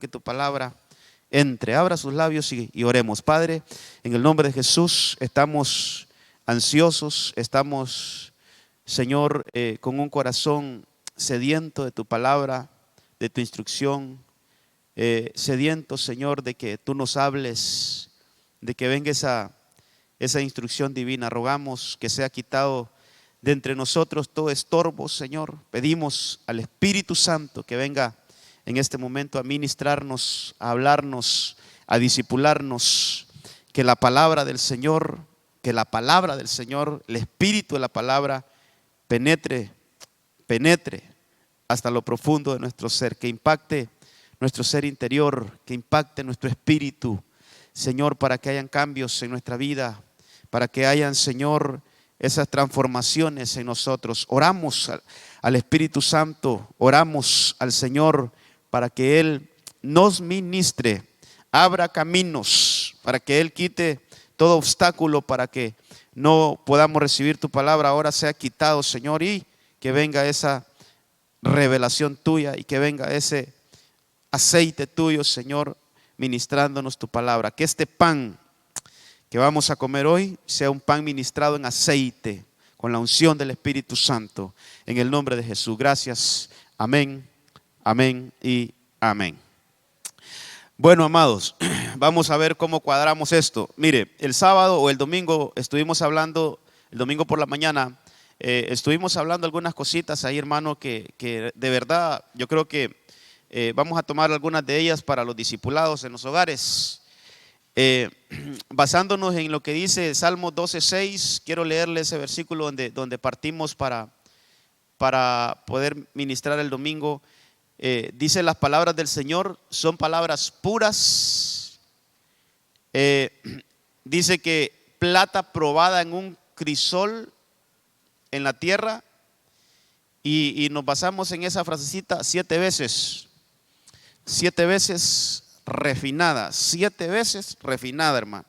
que tu palabra entre. Abra sus labios y oremos. Padre, en el nombre de Jesús, estamos ansiosos, estamos, Señor, con un corazón sediento de tu palabra, de tu instrucción, sediento, Señor, de que tú nos hables, de que venga esa instrucción divina. Rogamos que sea quitado de entre nosotros todo estorbo, Señor. Pedimos al Espíritu Santo que venga en este momento a ministrarnos, a hablarnos, a discipularnos, que la palabra del Señor, el Espíritu de la palabra penetre hasta lo profundo de nuestro ser, que impacte nuestro ser interior, que impacte nuestro espíritu, Señor, para que hayan cambios en nuestra vida, para que hayan, Señor, esas transformaciones en nosotros. Oramos al Espíritu Santo, oramos al Señor para que Él nos ministre, abra caminos, para que Él quite todo obstáculo, para que no podamos recibir tu palabra. Ahora sea quitado, Señor, y que venga esa revelación tuya y que venga ese aceite tuyo, Señor, ministrándonos tu palabra. Que este pan que vamos a comer hoy sea un pan ministrado en aceite, con la unción del Espíritu Santo, en el nombre de Jesús. Gracias. Amén, amén y amén. Bueno, amados, vamos a ver cómo cuadramos esto. Mire, el sábado o el domingo estuvimos hablando, el domingo por la mañana, estuvimos hablando algunas cositas ahí, hermano, que de verdad yo creo que vamos a tomar algunas de ellas para los discipulados en los hogares. Basándonos en lo que dice Salmo 12:6, quiero leerle ese versículo donde partimos para poder ministrar el domingo. Dice: las palabras del Señor son palabras puras. Dice que plata probada en un crisol en la tierra, y nos basamos en esa frasecita 7 veces. 7 veces refinada, 7 veces refinada, hermano.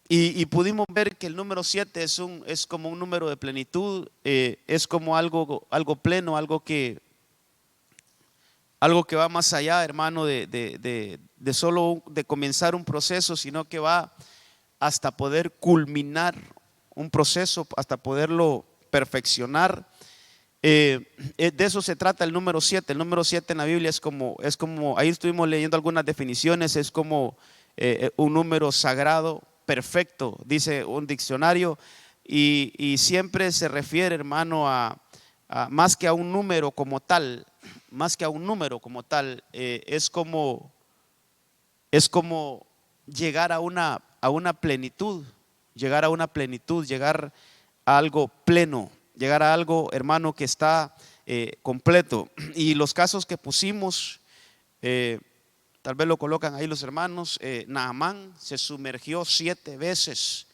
Y pudimos ver que el número 7 es como un número de plenitud, es como algo pleno, algo que va más allá, hermano, de solo de comenzar un proceso, sino que va hasta poder culminar un proceso, hasta poderlo perfeccionar. De eso se trata el número 7. El número 7 en la Biblia es como, ahí estuvimos leyendo algunas definiciones, es como un número sagrado, perfecto, dice un diccionario, y siempre se refiere, hermano, a más que a un número como tal, es como llegar a una plenitud, llegar a algo pleno, llegar a algo, hermano, que está completo. Y los casos que pusimos, tal vez lo colocan ahí los hermanos. Naamán se sumergió 7 veces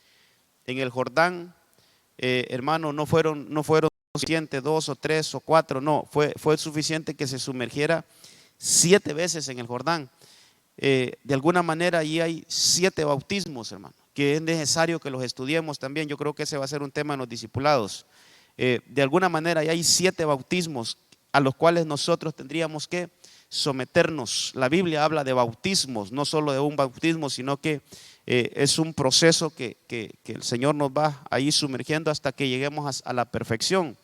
en el Jordán. Hermano, no fueron suficientes 2 o 3 o 4, no, fue suficiente que se sumergiera 7 veces en el Jordán. De alguna manera allí hay 7 bautismos, hermano, que es necesario que los estudiemos también. Yo creo que ese va a ser un tema en los discipulados. De alguna manera hay 7 bautismos a los cuales nosotros tendríamos que someternos. La Biblia habla de bautismos, no solo de un bautismo, sino que es un proceso que el Señor nos va ahí sumergiendo hasta que lleguemos a la perfección.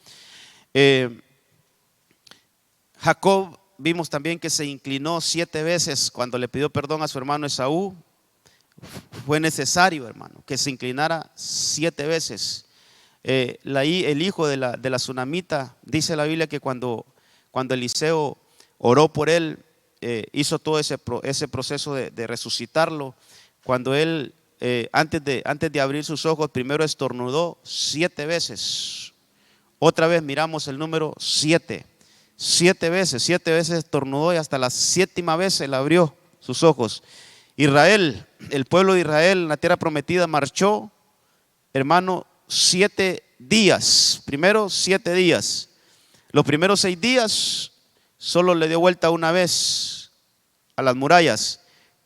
Jacob, vimos también que se inclinó 7 veces cuando le pidió perdón a su hermano Esaú. Fue necesario, hermano, que se inclinara 7 veces. El hijo de la tsunamita, dice la Biblia que cuando Eliseo oró por él, hizo todo ese proceso de resucitarlo. Cuando él, antes de abrir sus ojos, primero estornudó 7 veces. Otra vez miramos el número 7. 7 veces estornudó, y hasta la 7ª vez él abrió sus ojos. Israel, el pueblo de Israel en la tierra prometida marchó, hermano, 7 días. Primero 7 días. Los primeros 6 días solo le dio vuelta una vez a las murallas,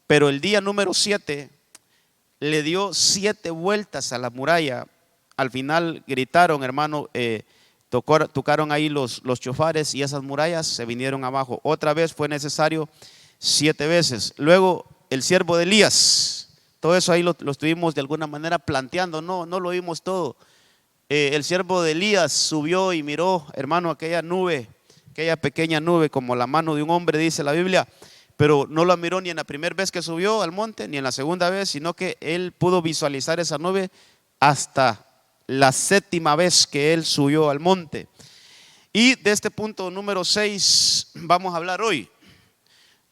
pero el día número 7 le dio 7 vueltas a la muralla. Al final gritaron, hermano, tocaron ahí los chofares y esas murallas se vinieron abajo. Otra vez fue necesario 7 veces. Luego el siervo de Elías, todo eso ahí lo estuvimos de alguna manera planteando, no lo vimos todo. El siervo de Elías subió y miró, hermano, aquella nube, aquella pequeña nube como la mano de un hombre, dice la Biblia, pero no la miró ni en la primera vez que subió al monte, ni en la segunda vez, sino que él pudo visualizar esa nube hasta la 7ª vez que él subió al monte. Y de este punto número 6 vamos a hablar hoy.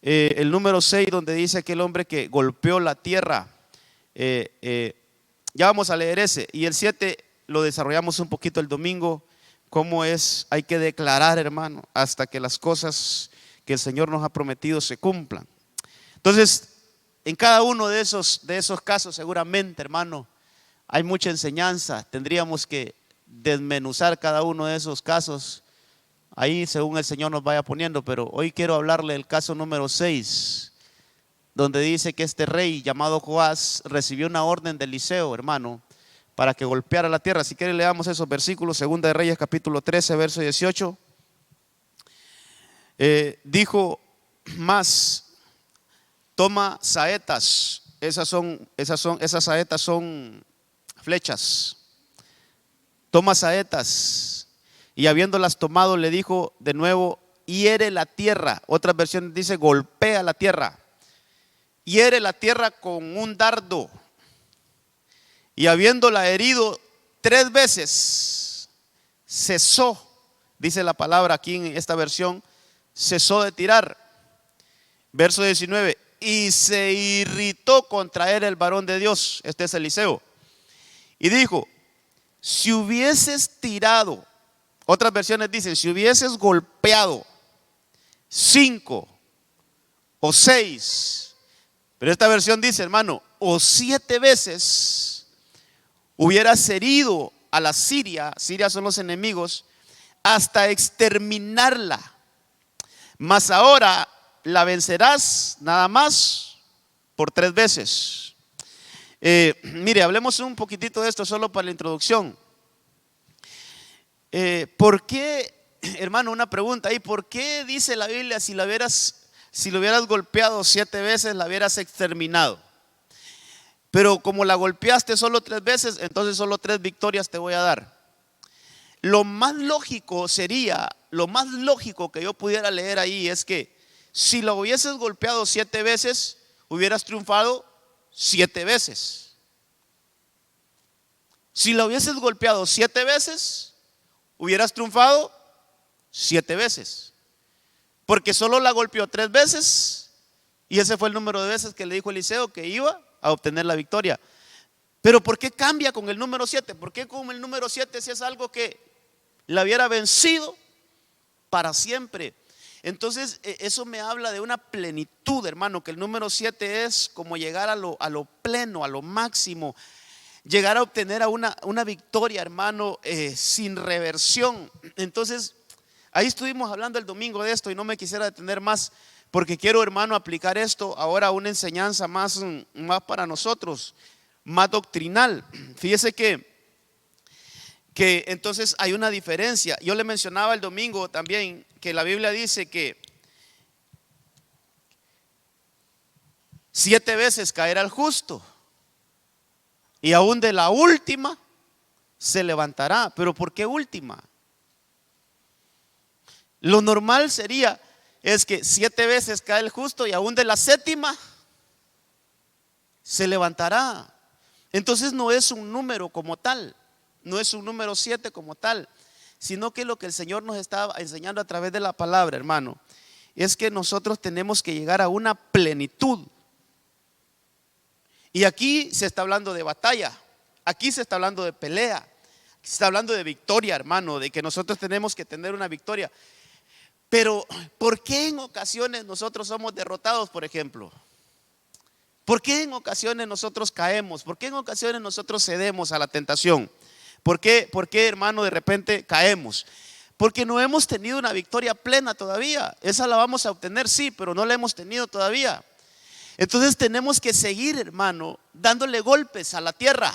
El número 6, donde dice que el hombre que golpeó la tierra, ya vamos a leer ese. Y el 7 lo desarrollamos un poquito el domingo, cómo es, hay que declarar, hermano, hasta que las cosas que el Señor nos ha prometido se cumplan. Entonces, en cada uno de esos casos seguramente, hermano, hay mucha enseñanza. Tendríamos que desmenuzar cada uno de esos casos ahí según el Señor nos vaya poniendo, pero hoy quiero hablarle del caso número 6, donde dice que este rey llamado Joás recibió una orden de Eliseo, hermano, para que golpeara la tierra. Si quiere leamos esos versículos. Segunda de Reyes capítulo 13 verso 18. Dijo más: toma saetas. Esas saetas son flechas. Toma saetas. Y habiéndolas tomado, le dijo de nuevo: hiere la tierra. Otras versiones dice: golpea la tierra. Hiere la tierra con un dardo. Y habiéndola herido 3 veces, cesó, dice la palabra aquí en esta versión, cesó de tirar. Verso 19, y se irritó contra él el varón de Dios, este es Eliseo, y dijo: si hubieses tirado, otras versiones dicen, si hubieses golpeado 5 o 6, pero esta versión dice, hermano, o 7 veces, hubieras herido a la Siria son los enemigos, hasta exterminarla. Mas ahora la vencerás nada más por 3 veces. Mire, hablemos un poquitito de esto solo para la introducción. ¿Por qué, hermano, una pregunta ahí? ¿Por qué dice la Biblia si lo hubieras golpeado 7 veces, la hubieras exterminado? Pero como la golpeaste solo 3 veces, entonces solo 3 victorias te voy a dar. Lo más lógico que yo pudiera leer ahí es que si lo hubieses golpeado 7 veces, hubieras triunfado 7 veces. Si lo hubieses golpeado 7 veces, hubieras triunfado 7 veces. Porque solo la golpeó 3 veces y ese fue el número de veces que le dijo Eliseo que iba a obtener la victoria. Pero ¿por qué cambia con el número 7? ¿Por qué con el número 7 si es algo que la hubiera vencido para siempre? Entonces eso me habla de una plenitud, hermano, que el número 7 es como llegar a lo pleno, a lo máximo, llegar a obtener una victoria, hermano, sin reversión. Entonces ahí estuvimos hablando el domingo de esto y no me quisiera detener más, porque quiero, hermano, aplicar esto ahora a una enseñanza más para nosotros, más doctrinal. Fíjese que entonces hay una diferencia. Yo le mencionaba el domingo también que la Biblia dice que 7 veces caerá el justo y aún de la última se levantará. ¿Pero por qué última? Lo normal es que 7 veces cae el justo y aún de la 7ª se levantará. Entonces no es un número como tal, no es un número 7 como tal, sino que lo que el Señor nos está enseñando a través de la palabra, hermano, es que nosotros tenemos que llegar a una plenitud. Y aquí se está hablando de batalla, aquí se está hablando de pelea, aquí se está hablando de victoria, hermano, de que nosotros tenemos que tener una victoria. Pero ¿por qué en ocasiones nosotros somos derrotados, por ejemplo? ¿Por qué en ocasiones nosotros caemos? ¿Por qué en ocasiones nosotros cedemos a la tentación? ¿Por qué, hermano, de repente caemos? Porque no hemos tenido una victoria plena todavía. Esa la vamos a obtener, sí, pero no la hemos tenido todavía. Entonces tenemos que seguir, hermano, dándole golpes a la tierra,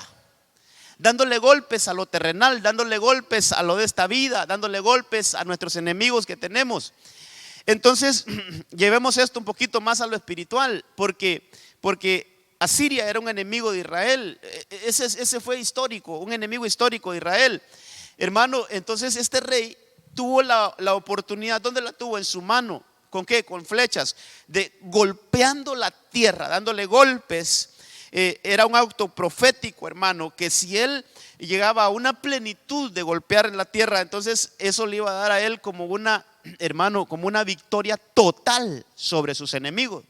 dándole golpes a lo terrenal, dándole golpes a lo de esta vida, dándole golpes a nuestros enemigos que tenemos. Entonces, llevemos esto un poquito más a lo espiritual, porque Asiria era un enemigo de Israel. Ese fue histórico, un enemigo histórico de Israel. Hermano, entonces este rey tuvo la oportunidad. ¿Dónde la tuvo? En su mano. ¿Con qué? Con flechas, de golpeando la tierra, dándole golpes. Era un acto profético, hermano, que si él llegaba a una plenitud de golpear en la tierra, entonces eso le iba a dar a él como una, hermano, como una victoria total sobre sus enemigos.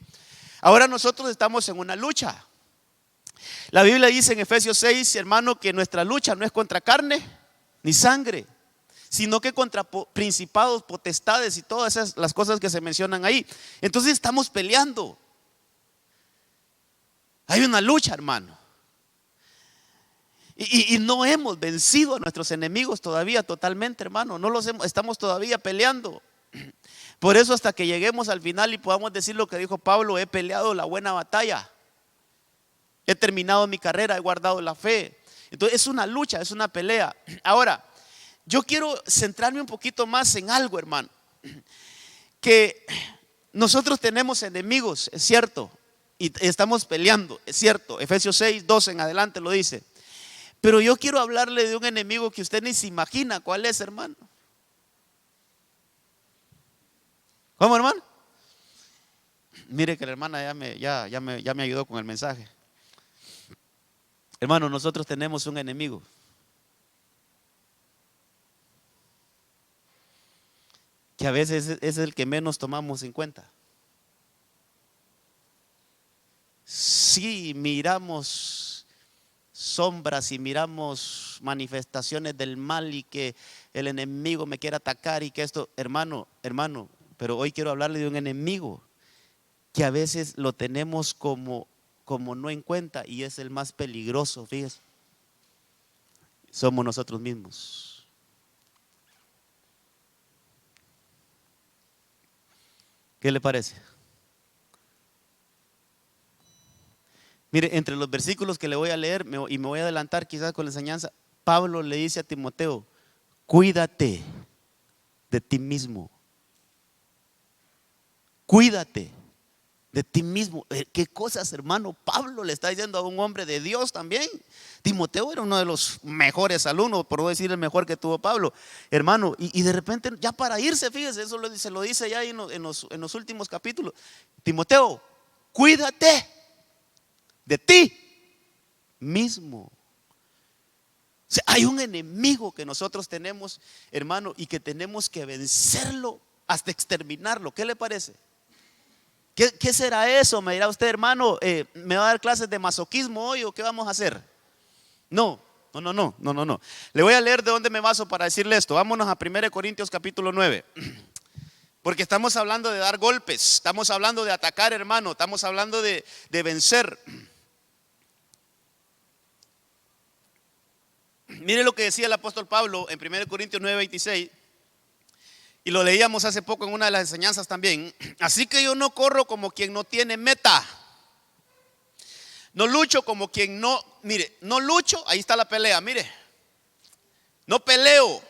Ahora nosotros estamos en una lucha. La Biblia dice en Efesios 6, hermano, que nuestra lucha no es contra carne ni sangre, sino que contra principados, potestades y todas esas las cosas que se mencionan ahí. Entonces estamos peleando. Hay una lucha, hermano. Y no hemos vencido a nuestros enemigos todavía totalmente, hermano. Estamos todavía peleando. Por eso hasta que lleguemos al final y podamos decir lo que dijo Pablo: he peleado la buena batalla, he terminado mi carrera, he guardado la fe. Entonces es una lucha, es una pelea. Ahora, yo quiero centrarme un poquito más en algo, hermano. Que nosotros tenemos enemigos, es cierto, y estamos peleando, es cierto. Efesios 6, 12 en adelante lo dice. Pero yo quiero hablarle de un enemigo que usted ni se imagina cuál es, hermano. ¿Cómo, hermano? Mire que la hermana ya me ayudó con el mensaje. Hermano, nosotros tenemos un enemigo. Que a veces es el que menos tomamos en cuenta. Si miramos sombras y miramos manifestaciones del mal y que el enemigo me quiere atacar y que esto, hermano, pero hoy quiero hablarle de un enemigo que a veces lo tenemos como no en cuenta, y es el más peligroso, fíjese. Somos nosotros mismos. ¿Qué le parece? Mire, entre los versículos que le voy a leer, y me voy a adelantar quizás con la enseñanza, Pablo le dice a Timoteo: cuídate de ti mismo. Cuídate de ti mismo. ¿Qué cosas, hermano? Pablo le está diciendo a un hombre de Dios también. Timoteo era uno de los mejores alumnos, por no decir el mejor que tuvo Pablo, hermano. Y de repente, ya para irse, fíjese, eso se lo dice ya en los últimos capítulos. Timoteo, cuídate de ti mismo. O sea, hay un enemigo que nosotros tenemos, hermano, y que tenemos que vencerlo hasta exterminarlo. ¿Qué le parece? ¿Qué será eso? Me dirá usted, hermano, ¿me va a dar clases de masoquismo hoy o qué vamos a hacer? No. Le voy a leer de dónde me baso para decirle esto. Vámonos a 1 Corintios capítulo 9. Porque estamos hablando de dar golpes, estamos hablando de atacar, hermano, estamos hablando de vencer. Mire lo que decía el apóstol Pablo en 1 Corintios 9, 26. Y lo leíamos hace poco en una de las enseñanzas también. Así que yo no corro como quien no tiene meta. No lucho como quien no, mire, no lucho, ahí está la pelea, mire. No peleo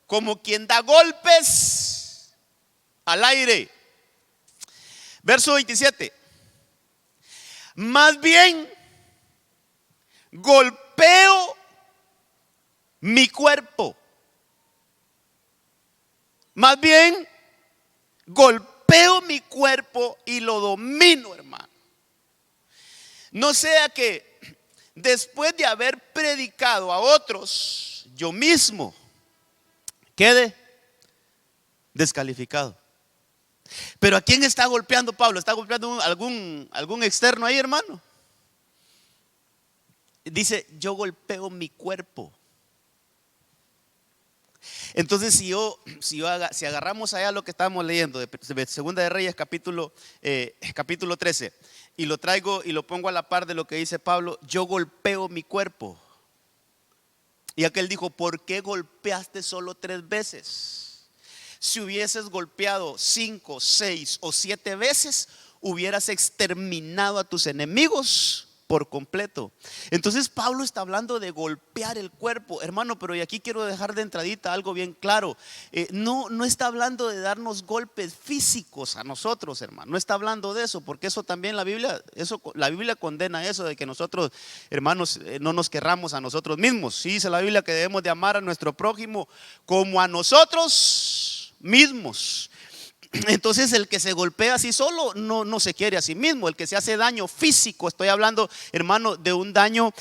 como quien da golpes al aire. Verso 27. Más bien golpeo mi cuerpo. Más bien golpeo mi cuerpo y lo domino, hermano. No sea que después de haber predicado a otros, yo mismo quede descalificado. Pero ¿a quién está golpeando Pablo? ¿Está golpeando algún externo ahí, hermano? Dice: yo golpeo mi cuerpo. Entonces si agarramos allá lo que estábamos leyendo de Segunda de Reyes capítulo 13, y lo traigo y lo pongo a la par de lo que dice Pablo: yo golpeo mi cuerpo. Y aquel dijo: ¿por qué golpeaste solo 3 veces? Si hubieses golpeado 5, 6 o 7 veces, hubieras exterminado a tus enemigos por completo. Entonces Pablo está hablando de golpear el cuerpo, hermano, pero y aquí quiero dejar de entradita algo bien claro. No está hablando de darnos golpes físicos a nosotros, hermano. No está hablando de eso, porque eso también la Biblia condena eso de que nosotros, hermanos, no nos querramos a nosotros mismos. Sí dice la Biblia que debemos de amar a nuestro prójimo como a nosotros mismos. Entonces el que se golpea así solo no se quiere a sí mismo. El que se hace daño físico, estoy hablando, hermano, de un daño,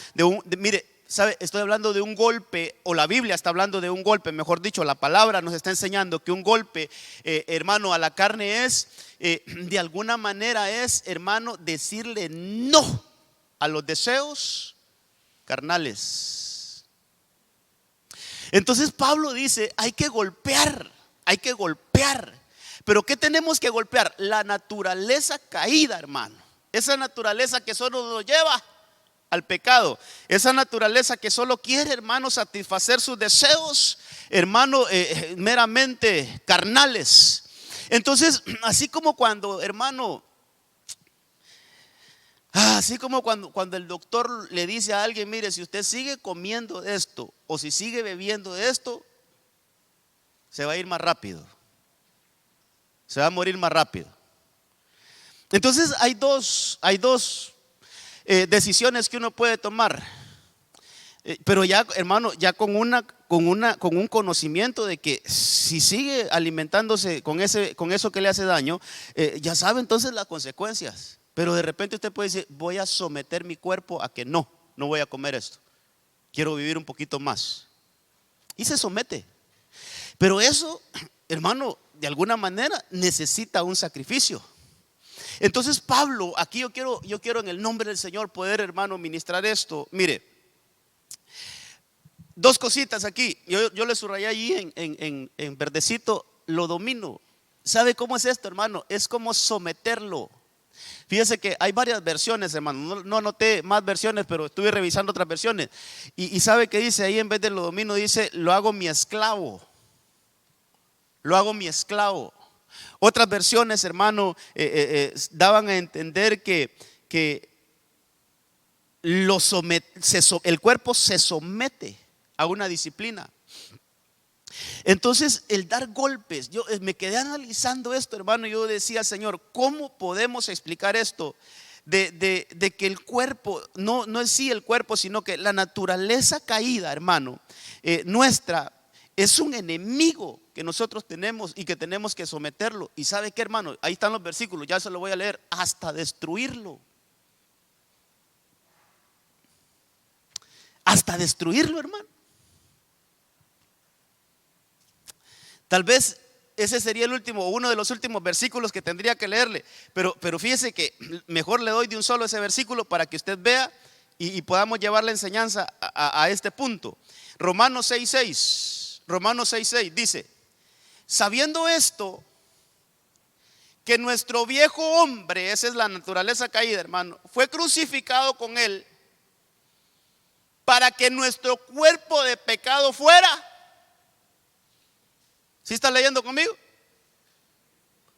mire, ¿sabe? Estoy hablando de un golpe, o la Biblia está hablando de un golpe, mejor dicho, la palabra nos está enseñando que un golpe, hermano, a la carne es, de alguna manera es, hermano, decirle no a los deseos carnales. Entonces Pablo dice, hay que golpear. Pero ¿qué tenemos que golpear? La naturaleza caída, hermano. Esa naturaleza que solo nos lleva al pecado. Esa naturaleza que solo quiere, hermano, satisfacer sus deseos, hermano, meramente carnales. Entonces, así como cuando, hermano, así como cuando el doctor le dice a alguien, mire, si usted sigue comiendo esto o si sigue bebiendo esto, se va a ir más rápido. Se va a morir más rápido. Entonces hay dos decisiones que uno puede tomar. Pero ya, hermano, ya con un conocimiento de que si sigue alimentándose con eso que le hace daño, ya sabe entonces las consecuencias. Pero de repente usted puede decir, voy a someter mi cuerpo a que no voy a comer esto. Quiero vivir un poquito más. Y se somete. Pero eso, hermano, de alguna manera necesita un sacrificio. Entonces Pablo, aquí yo quiero en el nombre del Señor poder, hermano, ministrar esto. Mire, dos cositas aquí. Yo le subrayé allí en verdecito, lo domino. ¿Sabe cómo es esto, hermano? Es como someterlo. Fíjese que hay varias versiones, hermano. No anoté más versiones, pero estuve revisando otras versiones. Y sabe que dice ahí, en vez de lo domino, dice, lo hago mi esclavo. Lo hago mi esclavo. Otras versiones, hermano, daban a entender que el cuerpo se somete a una disciplina. Entonces, el dar golpes, yo me quedé analizando esto, hermano. Yo decía, Señor, ¿cómo podemos explicar esto? De que el cuerpo, no es sí el cuerpo, sino que la naturaleza caída, hermano, nuestra, es un enemigo que nosotros tenemos y que tenemos que someterlo. Y ¿sabe qué, hermano? Ahí están los versículos, ya se lo voy a leer. Hasta destruirlo. Hasta destruirlo, hermano. Tal vez ese sería uno de los últimos versículos que tendría que leerle. Pero fíjese que mejor le doy de un solo ese versículo para que usted vea y podamos llevar la enseñanza a este punto. Romanos 6:6. Romanos 6:6 dice, sabiendo esto, que nuestro viejo hombre, esa es la naturaleza caída, hermano, fue crucificado con él para que nuestro cuerpo de pecado fuera. ¿Sí está leyendo conmigo?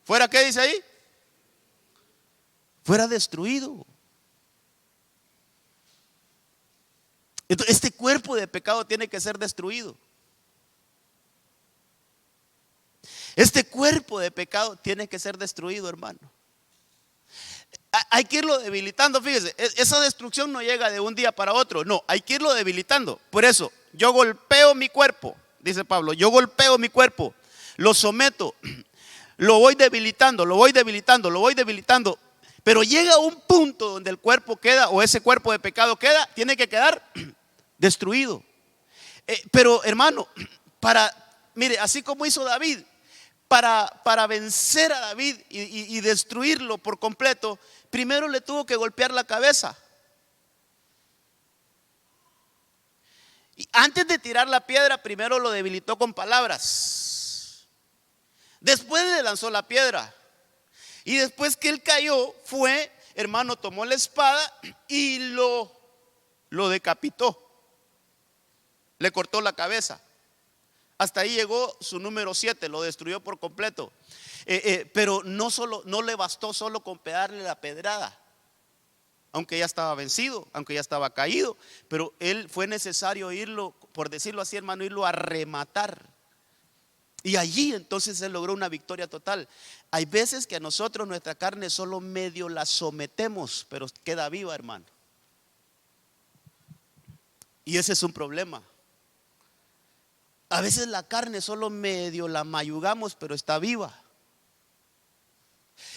¿Fuera qué dice ahí? Fuera destruido. Entonces, este cuerpo de pecado tiene que ser destruido. Este cuerpo de pecado tiene que ser destruido, hermano. Hay que irlo debilitando, fíjese. Esa destrucción no llega de un día para otro. No, hay que irlo debilitando. Por eso, yo golpeo mi cuerpo, dice Pablo. Yo golpeo mi cuerpo, lo someto, lo voy debilitando. Pero llega un punto donde el cuerpo queda, o ese cuerpo de pecado queda, tiene que quedar destruido. Pero hermano, mire, así como hizo David, para vencer a David y destruirlo por completo, primero le tuvo que golpear la cabeza. Y antes de tirar la piedra, primero lo debilitó con palabras. Después le lanzó la piedra. Y después que él cayó, hermano, tomó la espada y lo decapitó. Le cortó la cabeza. Hasta ahí llegó su número 7, lo destruyó por completo. Pero no le bastó solo con pegarle la pedrada. aunque ya estaba vencido, aunque ya estaba caído, pero él fue necesario irlo, por decirlo así, hermano, irlo a rematar. Y allí entonces él logró una victoria total. Hay veces que a nosotros nuestra carne solo medio la sometemos, pero queda viva, hermano. Y ese es un problema. A veces la carne solo medio la mayugamos, pero está viva.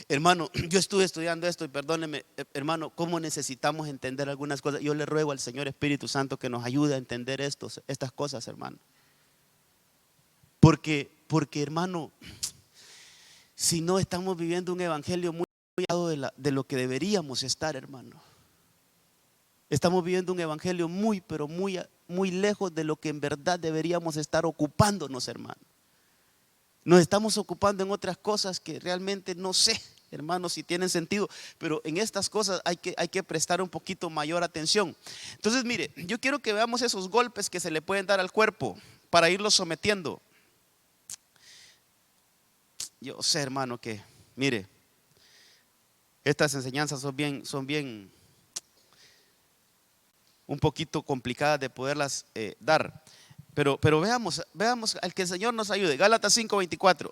Hermano, yo estuve estudiando esto y perdóneme, hermano, cómo necesitamos entender algunas cosas. Yo le ruego al Señor Espíritu Santo que nos ayude a entender estas cosas, hermano. Porque hermano, si no estamos viviendo un evangelio muy alejado de lo que deberíamos estar, hermano. Estamos viviendo un evangelio muy, pero muy lejos de lo que en verdad deberíamos estar ocupándonos, hermano. Nos estamos ocupando en otras cosas que realmente no sé, hermanos, si tienen sentido, pero en estas cosas hay que prestar un poquito mayor atención. Entonces, mire, yo quiero que veamos esos golpes que se le pueden dar al cuerpo para irlo sometiendo. Yo sé, hermano, que mire, estas enseñanzas son bien un poquito complicadas de poderlas dar. Pero veamos al que el Señor nos ayude. Gálatas 5:24.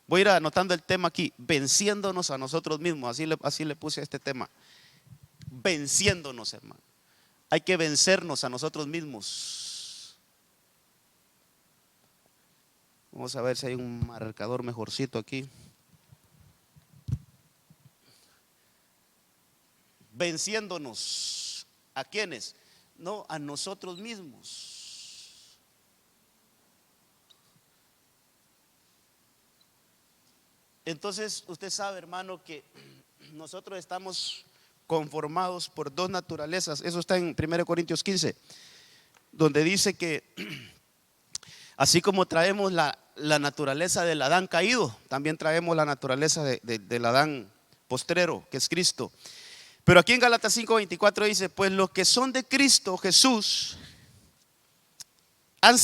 Voy a ir anotando el tema aquí, venciéndonos a nosotros mismos. Así le puse a este tema. Venciéndonos, hermano. Hay que vencernos a nosotros mismos. Vamos a ver si hay un marcador mejorcito aquí. Venciéndonos. ¿A quiénes? No, a nosotros mismos. Entonces usted sabe, hermano, que nosotros estamos conformados por dos naturalezas. Eso está en 1 Corintios 15, donde dice que así como traemos la naturaleza del Adán caído, también traemos la naturaleza del Adán postrero, que es Cristo. Pero aquí en Gálatas 5:24 dice: pues los que son de Cristo Jesús han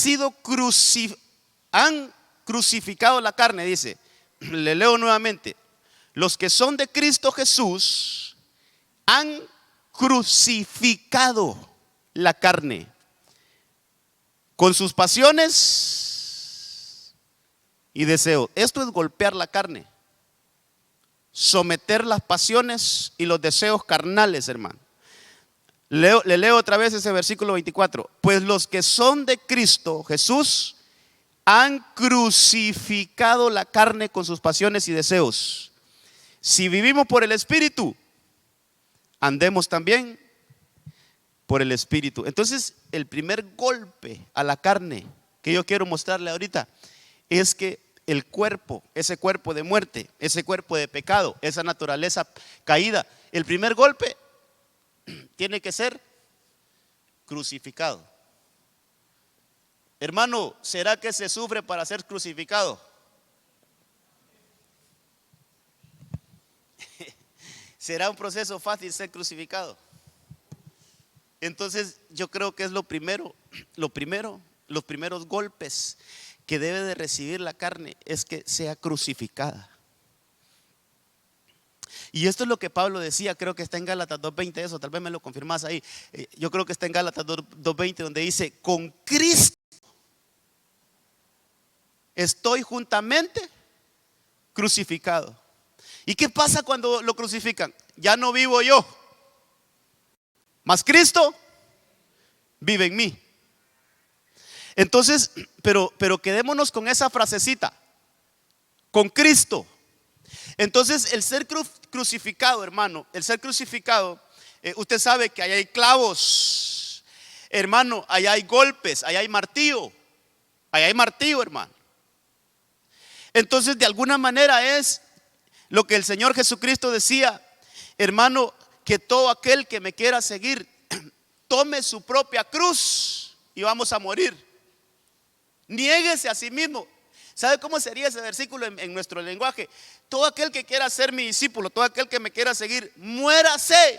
crucificado la carne, dice. Le leo nuevamente: los que son de Cristo Jesús han crucificado la carne con sus pasiones y deseos. Esto es golpear la carne, someter las pasiones y los deseos carnales, hermano. Le leo otra vez ese versículo 24. Pues los que son de Cristo Jesús han crucificado la carne con sus pasiones y deseos. Si vivimos por el Espíritu, andemos también por el Espíritu. Entonces, el primer golpe a la carne que yo quiero mostrarle ahorita es que el cuerpo, ese cuerpo de muerte, ese cuerpo de pecado, esa naturaleza caída, el primer golpe tiene que ser crucificado. Hermano, ¿será que se sufre para ser crucificado? ¿Será un proceso fácil ser crucificado? Entonces yo creo que es los primeros golpes que debe de recibir la carne es que sea crucificada. Y esto es lo que Pablo decía, creo que está en Gálatas 2:20, eso, tal vez me lo confirmas ahí. Yo creo que está en Gálatas 2:20, donde dice: con Cristo estoy juntamente crucificado. ¿Y qué pasa cuando lo crucifican? Ya no vivo yo, mas Cristo vive en mí. Entonces, pero quedémonos con esa frasecita: con Cristo. Entonces, el ser crucificado, hermano, el ser crucificado, usted sabe que ahí hay clavos, hermano, ahí hay golpes, ahí hay martillo, hermano. Entonces, de alguna manera es lo que el Señor Jesucristo decía: hermano, que todo aquel que me quiera seguir tome su propia cruz y vamos a morir. Niéguese a sí mismo. ¿Sabe cómo sería ese versículo en nuestro lenguaje? Todo aquel que quiera ser mi discípulo, todo aquel que me quiera seguir, muérase.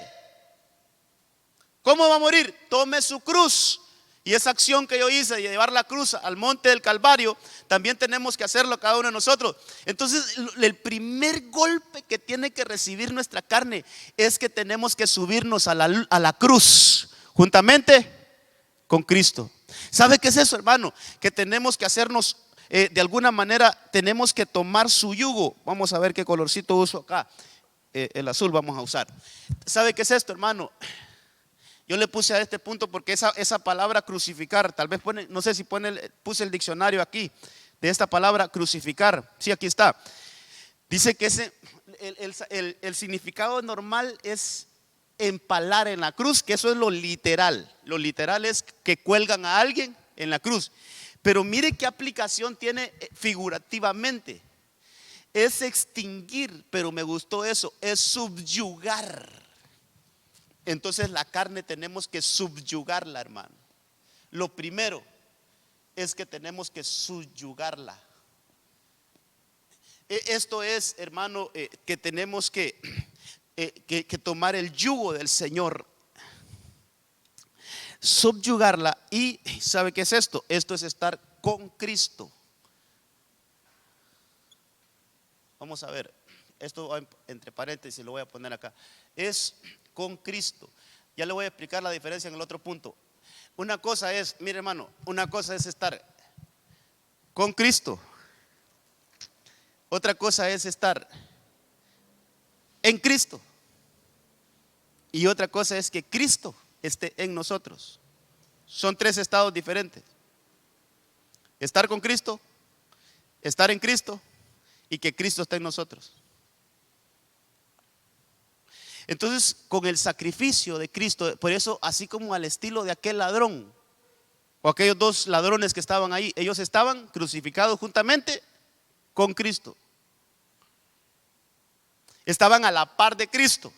¿Cómo va a morir? Tome su cruz. Y esa acción que yo hice de llevar la cruz al monte del Calvario, también tenemos que hacerlo cada uno de nosotros. Entonces, el primer golpe que tiene que recibir nuestra carne es que tenemos que subirnos a la cruz juntamente con Cristo. ¿Sabe qué es eso, hermano? Que tenemos que hacernos, de alguna manera, tenemos que tomar su yugo. Vamos a ver qué colorcito uso acá. El azul vamos a usar. ¿Sabe qué es esto, hermano? Yo le puse a este punto porque esa palabra crucificar, tal vez pone, no sé si puse el diccionario aquí, de esta palabra crucificar. Sí, aquí está. Dice que el significado normal es empalar en la cruz, que eso es lo literal. Lo literal es que cuelgan a alguien en la cruz. Pero mire qué aplicación tiene figurativamente. Es extinguir, pero me gustó eso, es subyugar. Entonces la carne tenemos que subyugarla, hermano. Lo primero es que tenemos que subyugarla. Esto es, hermano, que tenemos que tomar el yugo del Señor, subyugarla. Y ¿sabe qué es esto? Esto es estar con Cristo. Vamos a ver, esto va entre paréntesis, lo voy a poner acá. Es con Cristo. Ya le voy a explicar la diferencia en el otro punto. Una cosa es, mire hermano, una cosa es estar con Cristo. Otra cosa es estar en Cristo. Y otra cosa es que Cristo esté en nosotros. Son tres estados diferentes. Estar con Cristo, estar en Cristo y que Cristo esté en nosotros. Entonces, con el sacrificio de Cristo, por eso, así como al estilo de aquel ladrón o aquellos dos ladrones que estaban ahí, ellos estaban crucificados juntamente con Cristo. Estaban a la par de Cristo.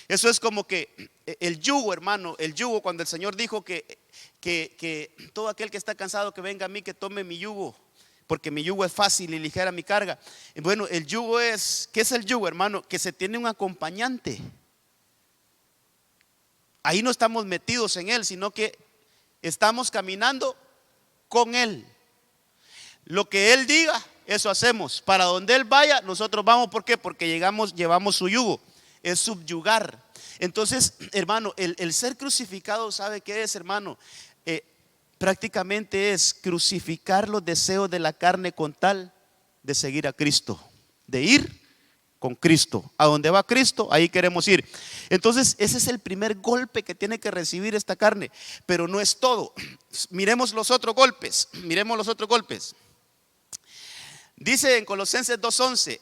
Eso es como que el yugo, hermano, el yugo, cuando el Señor dijo que todo aquel que está cansado que venga a mí, que tome mi yugo, porque mi yugo es fácil y ligera mi carga. Bueno, el yugo es, ¿qué es el yugo, hermano? Que se tiene un acompañante. Ahí no estamos metidos en él, sino que estamos caminando con él. Lo que él diga, eso hacemos. Para donde él vaya, nosotros vamos. ¿Por qué? Porque llevamos su yugo. Es subyugar. Entonces, hermano, el ser crucificado, ¿sabe qué es, hermano? Prácticamente es crucificar los deseos de la carne con tal de seguir a Cristo, de ir con Cristo. A donde va Cristo, ahí queremos ir. Entonces, ese es el primer golpe que tiene que recibir esta carne. Pero no es todo. Miremos los otros golpes. Miremos los otros golpes. Dice en Colosenses 2:11: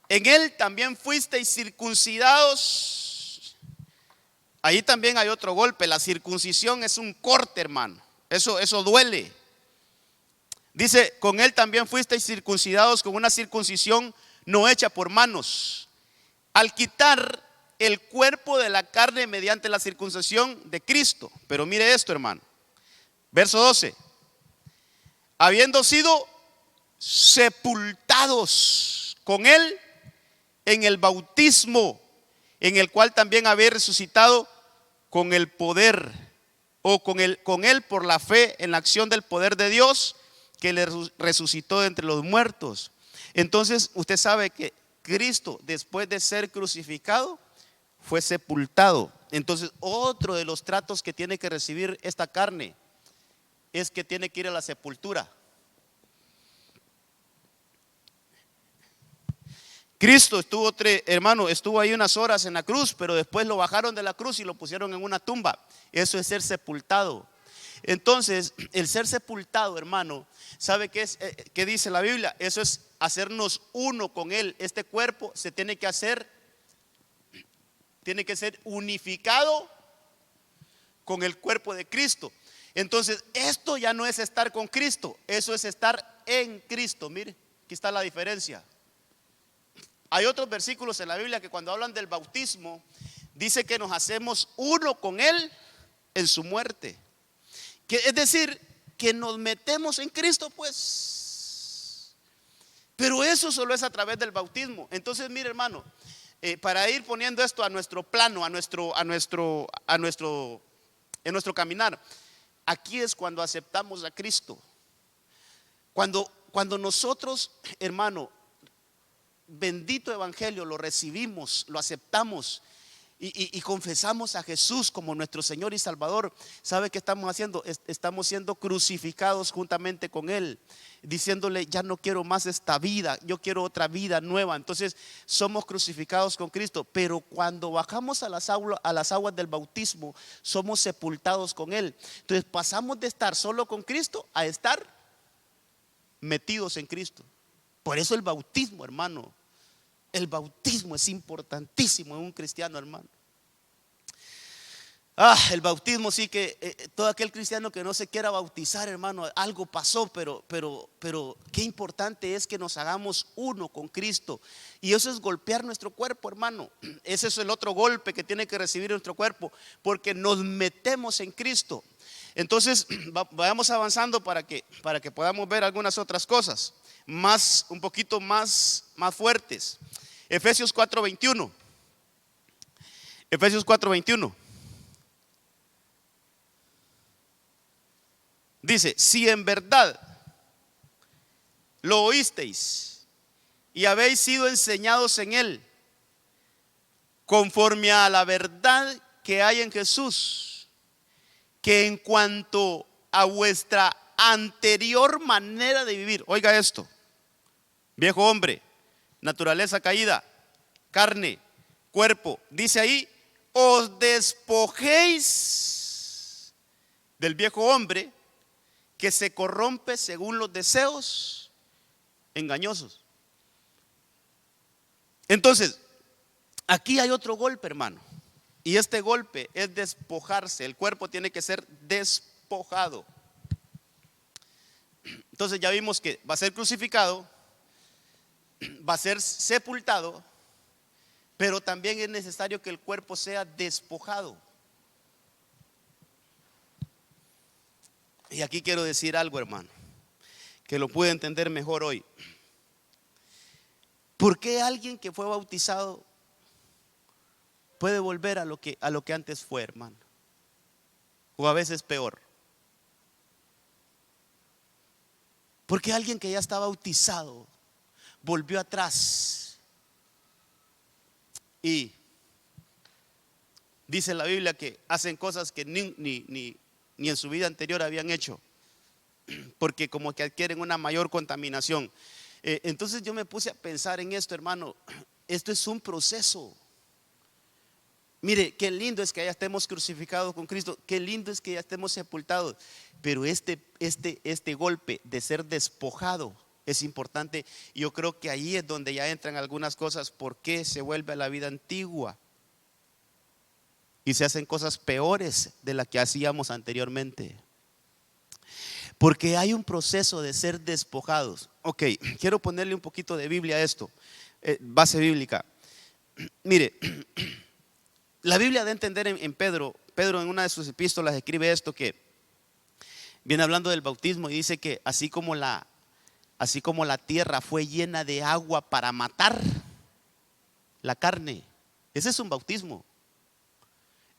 en él también fuisteis circuncidados. Ahí también hay otro golpe. La circuncisión es un corte, hermano. Eso duele. Dice: con él también fuisteis circuncidados con una circuncisión no hecha por manos, al quitar el cuerpo de la carne mediante la circuncisión de Cristo. Pero mire esto, hermano. Verso 12: habiendo sido sepultados con él en el bautismo, en el cual también habéis resucitado con el poder, o con él por la fe en la acción del poder de Dios, que le resucitó de entre los muertos. Entonces usted sabe que Cristo, después de ser crucificado, fue sepultado. Entonces otro de los tratos que tiene que recibir esta carne es que tiene que ir a la sepultura. Cristo estuvo ahí unas horas en la cruz, pero después lo bajaron de la cruz y lo pusieron en una tumba. Eso es ser sepultado. Entonces, el ser sepultado, hermano, ¿sabe qué es? ¿Qué dice la Biblia? Eso es hacernos uno con él. Este cuerpo se tiene que ser unificado con el cuerpo de Cristo. Entonces, esto ya no es estar con Cristo, eso es estar en Cristo. Mire, aquí está la diferencia. Hay otros versículos en la Biblia que cuando hablan del bautismo, dice que nos hacemos uno con él en su muerte. Es decir, que nos metemos en Cristo, pues. Pero eso solo es a través del bautismo. Entonces, mire, hermano, para ir poniendo esto a nuestro plano, a nuestro en nuestro caminar. Aquí es cuando aceptamos a Cristo. Cuando nosotros, hermano, bendito evangelio, lo recibimos, lo aceptamos y confesamos a Jesús como nuestro Señor y Salvador, ¿sabe qué estamos haciendo? Estamos siendo crucificados juntamente con Él, diciéndole: ya no quiero más esta vida, yo quiero otra vida nueva. Entonces somos crucificados con Cristo. Pero cuando bajamos a las aguas del bautismo, somos sepultados con Él. Entonces pasamos de estar solo con Cristo a estar metidos en Cristo. Por eso el bautismo, hermano, el bautismo es importantísimo en un cristiano, hermano. El bautismo sí que todo aquel cristiano que no se quiera bautizar, hermano, algo pasó, pero qué importante es que nos hagamos uno con Cristo. Y eso es golpear nuestro cuerpo, hermano. Ese es el otro golpe que tiene que recibir nuestro cuerpo, porque nos metemos en Cristo. Entonces vayamos avanzando para que podamos ver algunas otras cosas un poquito más fuertes. Efesios 4:21. Efesios 4:21 dice: si en verdad lo oísteis y habéis sido enseñados en él, conforme a la verdad que hay en Jesús, que en cuanto a vuestra anterior manera de vivir, oiga esto: viejo hombre, naturaleza caída, carne, cuerpo, dice ahí, os despojéis del viejo hombre que se corrompe según los deseos engañosos. Entonces, aquí hay otro golpe, hermano, y este golpe es despojarse. El cuerpo tiene que ser despojado. Entonces ya vimos que va a ser crucificado, va a ser sepultado, pero también es necesario que el cuerpo sea despojado. Y aquí quiero decir algo, hermano, que lo pude entender mejor hoy. ¿Por qué alguien que fue bautizado puede volver a lo que antes fue, hermano? O a veces peor. ¿Por qué alguien que ya está bautizado volvió atrás? Y dice la Biblia que hacen cosas que ni en su vida anterior habían hecho, porque como que adquieren una mayor contaminación. Entonces yo me puse a pensar en esto, hermano. Esto es un proceso. Mire, qué lindo es que ya estemos crucificados con Cristo, qué lindo es que ya estemos sepultados, pero este golpe de ser despojado es importante. Y yo creo que ahí es donde ya entran algunas cosas. ¿Por qué se vuelve a la vida antigua? Y se hacen cosas peores de las que hacíamos anteriormente. Porque hay un proceso de ser despojados. Ok, quiero ponerle un poquito de Biblia a esto, base bíblica. Mire, la Biblia da a entender en Pedro en una de sus epístolas escribe esto, que viene hablando del bautismo y dice que así como la tierra fue llena de agua para matar la carne, ese es un bautismo.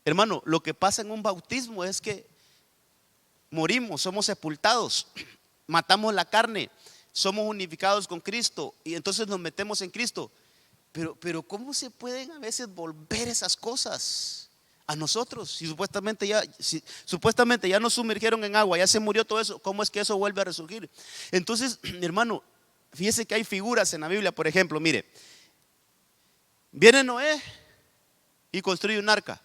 Hermano, lo que pasa en un bautismo es que morimos, somos sepultados, matamos la carne, somos unificados con Cristo y entonces nos metemos en Cristo. Pero ¿cómo se pueden a veces volver esas cosas a nosotros? Si supuestamente ya nos sumergieron en agua, ya se murió todo eso, ¿cómo es que eso vuelve a resurgir? Entonces, hermano, fíjese que hay figuras en la Biblia. Por ejemplo, mire, viene Noé y construye un arca,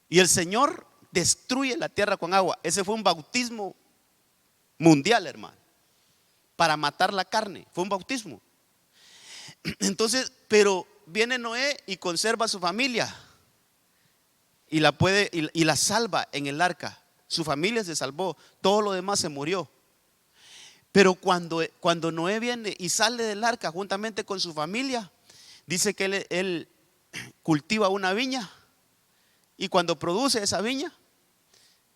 y el Señor destruye la tierra con agua. Ese fue un bautismo mundial, hermano, para matar la carne. Fue un bautismo. Entonces, pero viene Noé y conserva a su familia y la salva en el arca. Su familia se salvó, todo lo demás se murió. Pero cuando Noé viene y sale del arca juntamente con su familia, dice que él cultiva una viña, y cuando produce esa viña,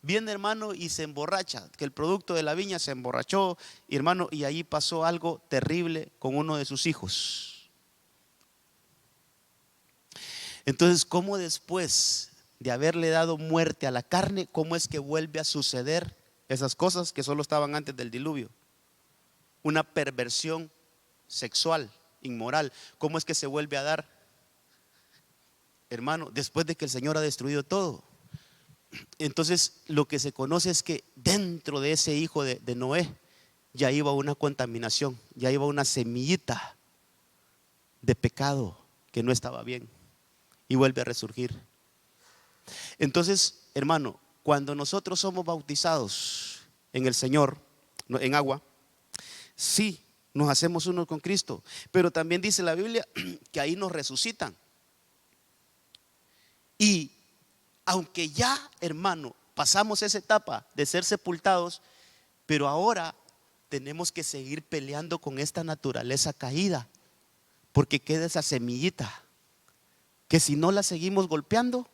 viene, hermano, y se emborracha, que el producto de la viña se emborrachó, y hermano, y ahí pasó algo terrible con uno de sus hijos. Entonces, ¿cómo después de haberle dado muerte a la carne, ¿cómo es que vuelve a suceder esas cosas que solo estaban antes del diluvio? Una perversión sexual, inmoral. ¿Cómo es que se vuelve a dar, hermano? Después de que el Señor ha destruido todo. Entonces lo que se conoce es que dentro de ese hijo de Noé ya iba una contaminación, ya iba una semillita de pecado que no estaba bien, y vuelve a resurgir. Entonces, hermano, cuando nosotros somos bautizados en el Señor, en agua, sí, nos hacemos uno con Cristo, pero también dice la Biblia que ahí nos resucitan. Y aunque ya, hermano, pasamos esa etapa de ser sepultados, pero ahora tenemos que seguir peleando con esta naturaleza caída, porque queda esa semillita que si no la seguimos golpeando,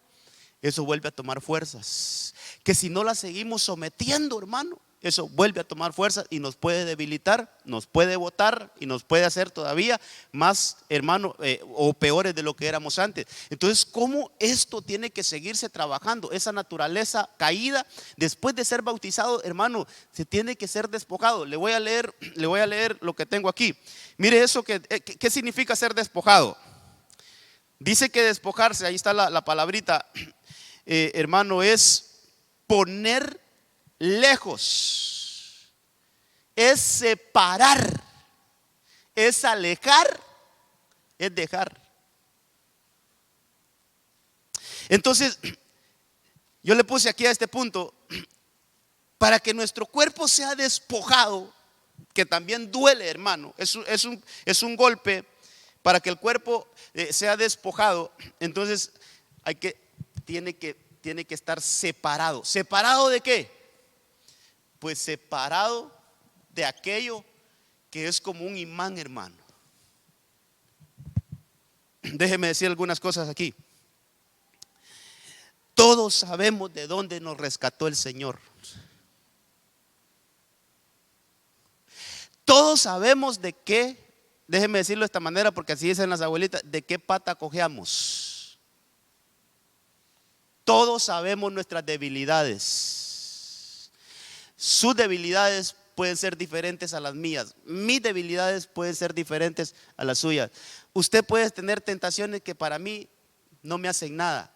eso vuelve a tomar fuerzas. Que si no la seguimos sometiendo, hermano, eso vuelve a tomar fuerzas y nos puede debilitar, nos puede botar y nos puede hacer todavía más, hermano, o peores de lo que éramos antes. Entonces, ¿cómo esto tiene que seguirse trabajando? Esa naturaleza caída, después de ser bautizado, hermano, se tiene que ser despojado. Le voy a leer lo que tengo aquí. Mire eso, ¿qué significa ser despojado? Dice que despojarse, ahí está la palabrita, hermano, es poner lejos, es separar, es alejar, es dejar. Entonces, yo le puse aquí a este punto, para que nuestro cuerpo sea despojado, que también duele, hermano, es un golpe. Para que el cuerpo sea despojado, entonces tiene que estar separado. ¿Separado de qué? Pues separado de aquello que es como un imán, hermano. Déjeme decir algunas cosas aquí. Todos sabemos de dónde nos rescató el Señor. Todos sabemos de qué. Déjenme decirlo de esta manera porque así dicen las abuelitas, ¿de qué pata cojeamos? Todos sabemos nuestras debilidades. Sus debilidades pueden ser diferentes a las mías. Mis debilidades pueden ser diferentes a las suyas. Usted puede tener tentaciones que para mí no me hacen nada.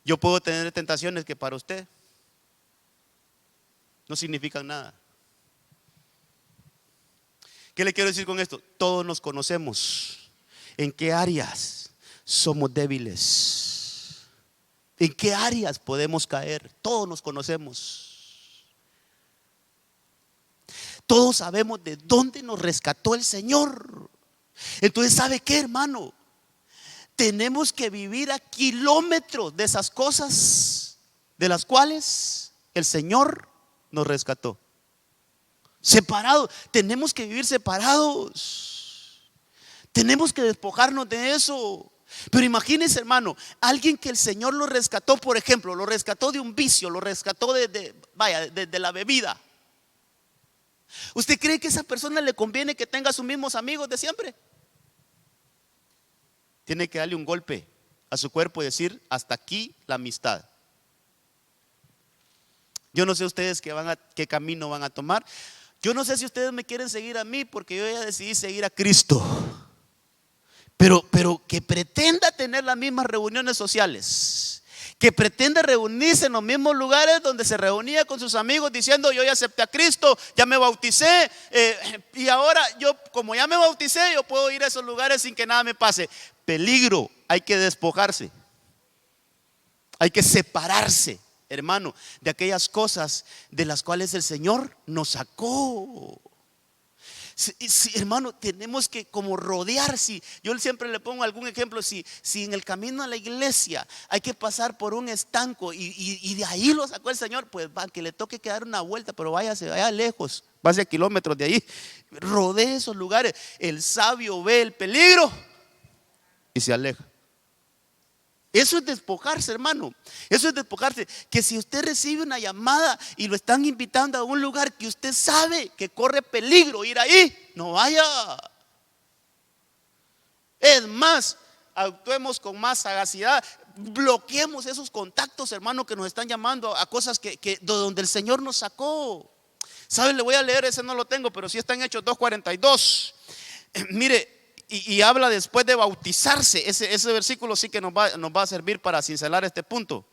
Yo puedo tener tentaciones que para usted no significan nada. ¿Qué le quiero decir con esto? Todos nos conocemos. ¿En qué áreas somos débiles? ¿En qué áreas podemos caer? Todos nos conocemos. Todos sabemos de dónde nos rescató el Señor. Entonces, ¿sabe qué, hermano? Tenemos que vivir a kilómetros de esas cosas de las cuales el Señor nos rescató. Separados, tenemos que vivir separados. Tenemos que despojarnos de eso. Pero imagínense, hermano, alguien que el Señor lo rescató, por ejemplo, lo rescató de un vicio, lo rescató de la bebida. ¿Usted cree que a esa persona le conviene que tenga sus mismos amigos de siempre? Tiene que darle un golpe a su cuerpo y decir, hasta aquí la amistad. Yo no sé ustedes qué camino van a tomar. Yo no sé si ustedes me quieren seguir a mí, porque yo ya decidí seguir a Cristo. Pero que pretenda tener las mismas reuniones sociales, que pretenda reunirse en los mismos lugares donde se reunía con sus amigos diciendo, yo ya acepté a Cristo, ya me bauticé, y ahora yo, como ya me bauticé, yo puedo ir a esos lugares sin que nada me pase. Peligro, hay que despojarse, hay que separarse, hermano, de aquellas cosas de las cuales el Señor nos sacó. Sí, hermano, tenemos que como rodear. Yo siempre le pongo algún ejemplo. Si en el camino a la iglesia hay que pasar por un estanco y de ahí lo sacó el Señor, pues va, que le toque que dar una vuelta, pero vaya lejos, vaya a kilómetros de ahí, rodee esos lugares. El sabio ve el peligro y se aleja. Eso es despojarse, hermano. Eso es despojarse. Que si usted recibe una llamada y lo están invitando a un lugar que usted sabe que corre peligro ir ahí, no vaya. Es más, actuemos con más sagacidad, bloqueemos esos contactos, hermano, que nos están llamando a cosas de donde el Señor nos sacó. ¿Saben? Le voy a leer, ese no lo tengo, pero sí está en Hechos 2:42. Mire, y habla después de bautizarse. Ese versículo sí que nos va a servir para cincelar este punto.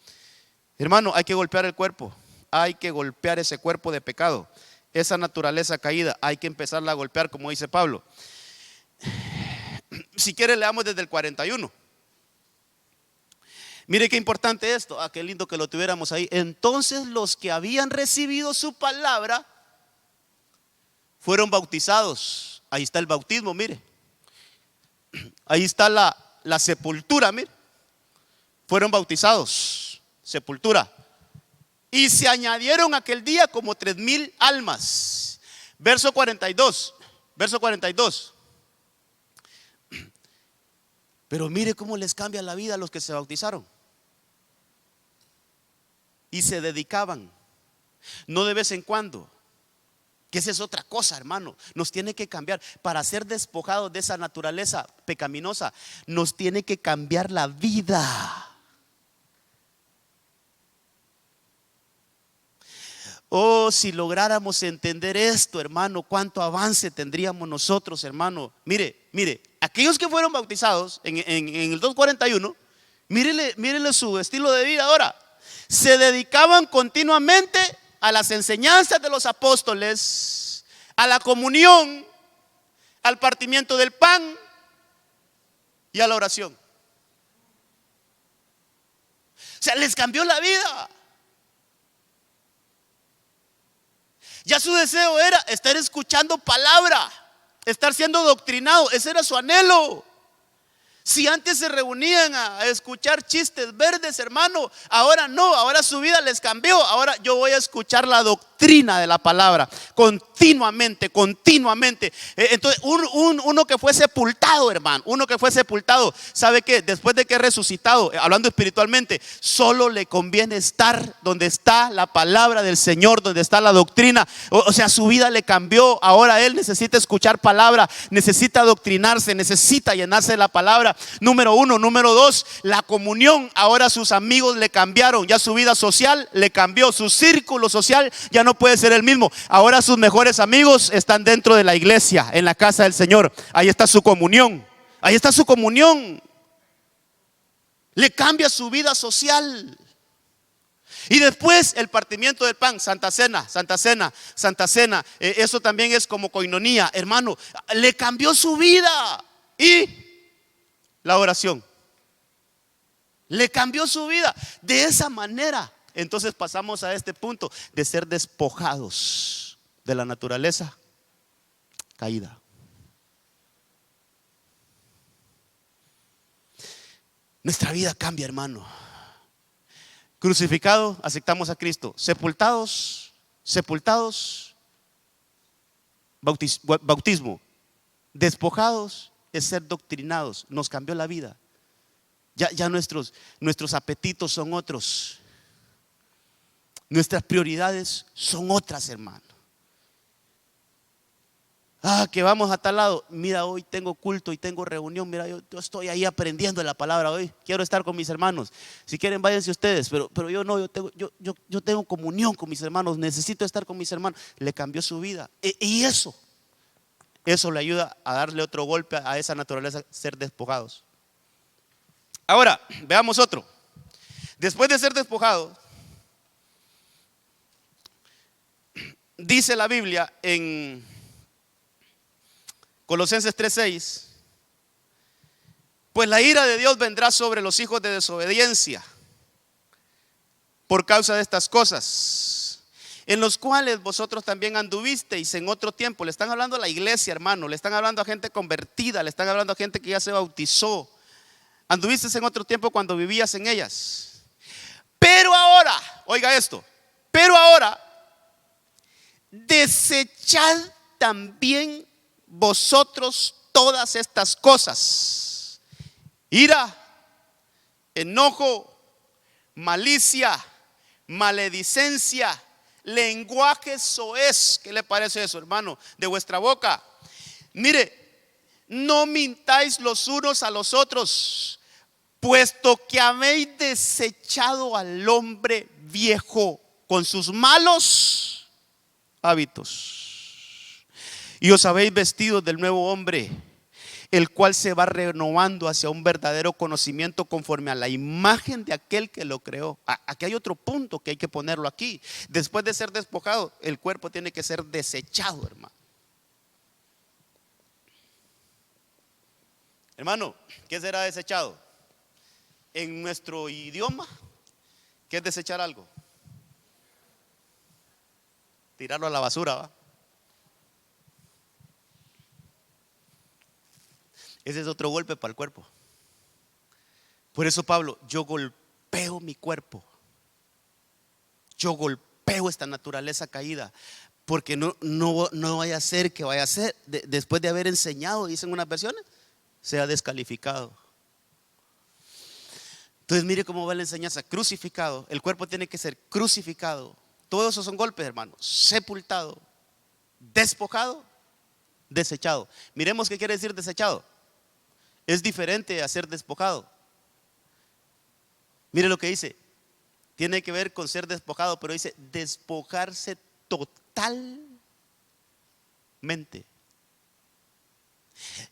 Hermano, hay que golpear el cuerpo, hay que golpear ese cuerpo de pecado, esa naturaleza caída, hay que empezarla a golpear, como dice Pablo. Si quiere, leamos desde el 41. Mire qué importante esto. Qué lindo que lo tuviéramos ahí. Entonces los que habían recibido su palabra fueron bautizados. Ahí está el bautismo, mire. Ahí está la sepultura, mire. Fueron bautizados, sepultura. Y se añadieron aquel día como 3,000 almas. Verso 42. Pero mire cómo les cambia la vida a los que se bautizaron. Y se dedicaban, no de vez en cuando, que esa es otra cosa, hermano. Nos tiene que cambiar. Para ser despojados de esa naturaleza pecaminosa, nos tiene que cambiar la vida. Oh, si lográramos entender esto, hermano, cuánto avance tendríamos nosotros, hermano. Mire, aquellos que fueron bautizados en el 2:41, mírele su estilo de vida ahora. Se dedicaban continuamente a las enseñanzas de los apóstoles, a la comunión, al partimiento del pan y a la oración. O sea, les cambió la vida. Ya su deseo era estar escuchando palabra, estar siendo doctrinado. Ese era su anhelo. Si antes se reunían a escuchar chistes verdes, hermano, ahora no, ahora su vida les cambió. Ahora yo voy a escuchar la doctrina de la palabra continuamente. Entonces uno que fue sepultado, hermano, uno que fue sepultado, ¿sabe qué? Después de que es resucitado, hablando espiritualmente, solo le conviene estar donde está la palabra del Señor, donde está la doctrina. O sea, su vida le cambió. Ahora él necesita escuchar palabra, necesita adoctrinarse, necesita llenarse de la palabra. Número 1, número 2, la comunión. Ahora sus amigos le cambiaron, ya su vida social le cambió, su círculo social ya no puede ser el mismo. Ahora sus mejores amigos están dentro de la iglesia, en la casa del Señor. Ahí está su comunión, le cambia su vida social. Y después el partimiento del pan, Santa Cena. Eso también es como coinonía, hermano. Le cambió su vida. Y la oración le cambió su vida. De esa manera, entonces pasamos a este punto de ser despojados de la naturaleza caída. Nuestra vida cambia, hermano. Crucificado, aceptamos a Cristo. Sepultados, bautismo. Despojados es ser doctrinados. Nos cambió la vida. Ya nuestros apetitos son otros. Nuestras prioridades son otras, hermano. Que vamos a tal lado. Mira, hoy tengo culto y tengo reunión. Mira, yo estoy ahí aprendiendo la palabra hoy. Quiero estar con mis hermanos. Si quieren, váyanse ustedes. Pero yo no, yo tengo comunión con mis hermanos. Necesito estar con mis hermanos. Le cambió su vida. Y eso le ayuda a darle otro golpe a esa naturaleza, ser despojados. Ahora, veamos otro. Después de ser despojados, dice la Biblia en Colosenses 3:6, pues la ira de Dios vendrá sobre los hijos de desobediencia por causa de estas cosas, en los cuales vosotros también anduvisteis en otro tiempo. Le están hablando a la iglesia, hermano. Le están hablando a gente convertida. Le están hablando a gente que ya se bautizó. Anduvisteis en otro tiempo cuando vivías en ellas. Pero ahora, oiga esto, desechad también vosotros todas estas cosas: ira, enojo, malicia, maledicencia, lenguaje soez. ¿Qué le parece eso, hermano? De vuestra boca. Mire, no mintáis los unos a los otros, puesto que habéis desechado al hombre viejo con sus malos hábitos y os habéis vestido del nuevo hombre, el cual se va renovando hacia un verdadero conocimiento conforme a la imagen de aquel que lo creó. Aquí hay otro punto que hay que ponerlo aquí. Después de ser despojado, el cuerpo tiene que ser desechado, hermano. Hermano, ¿qué será desechado? En nuestro idioma, ¿qué es desechar algo? Tirarlo a la basura, ¿va? Ese es otro golpe para el cuerpo. Por eso Pablo, yo golpeo mi cuerpo, yo golpeo esta naturaleza caída, porque no vaya a ser que vaya a ser, después de haber enseñado, dicen unas versiones, sea descalificado. Entonces mire cómo va la enseñanza: crucificado, el cuerpo tiene que ser crucificado. Todos esos son golpes, hermano. Sepultado, despojado, desechado. Miremos qué quiere decir desechado. Es diferente a ser despojado. Mire lo que dice. Tiene que ver con ser despojado, pero dice despojarse totalmente.